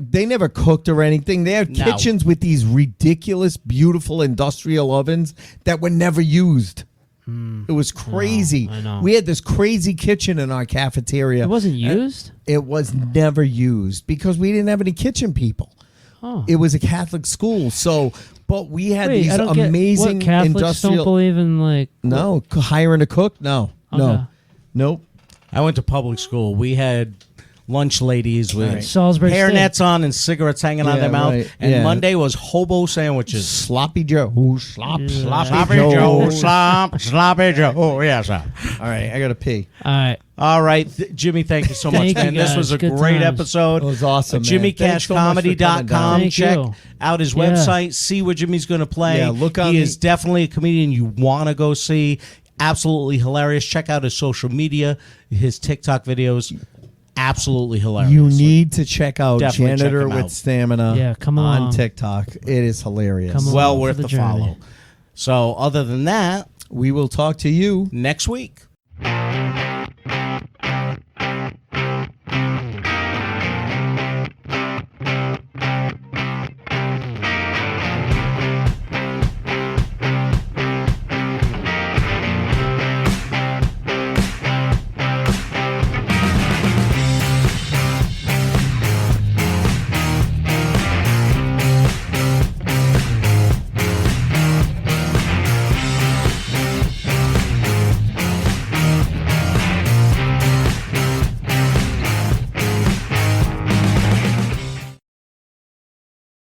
B: they never cooked or anything. They had
A: No.
B: kitchens with these ridiculous, beautiful industrial ovens that were never used. It was crazy.
G: I know.
B: We had this crazy kitchen in our cafeteria.
G: It wasn't used?
B: It was never used because we didn't have any kitchen people.
G: Oh.
B: It was a Catholic school, so but we had
G: Wait,
B: these
G: I don't get
B: amazing
G: what Catholics
B: industrial.
G: don't believe in
B: No, hiring a cook. No,
G: Okay.
B: no, nope.
A: I went to public school. We had lunch ladies with
B: Right.
G: Salisbury steak.
A: hairnets on and cigarettes hanging out of
B: Yeah,
A: their mouth.
B: right.
A: And
B: Yeah.
A: Monday was hobo sandwiches.
B: Sloppy Joe. Sloppy
A: Sloppy Joe. Sloppy Joe. Oh, yes, sir.
B: All right, I gotta pee.
G: All right.
A: All right, Jimmy, thank you so much,
G: Thank you,
A: man. This
G: guys.
A: was a
G: Good
A: great
G: times.
A: episode.
B: It was awesome, man. Thanks so much for coming down.
A: JimmyCashComedy.com.
G: Thank
A: Check
G: you.
A: out his
G: Yeah.
A: website. See what Jimmy's going to play.
B: Yeah, look on
A: He
B: the-
A: is definitely a comedian you want to go see. Absolutely hilarious. Check out his social media, his TikTok videos. Absolutely hilarious.
B: You need to check out
A: Definitely check
B: Janitor
A: him
B: with
A: out.
B: Stamina.
G: Yeah, come
B: on
G: along.
B: TikTok. It is hilarious.
G: Come
A: well
G: along
A: worth
G: for
A: the
G: the journey.
A: follow. So, other than that,
B: We will talk to you
A: next week.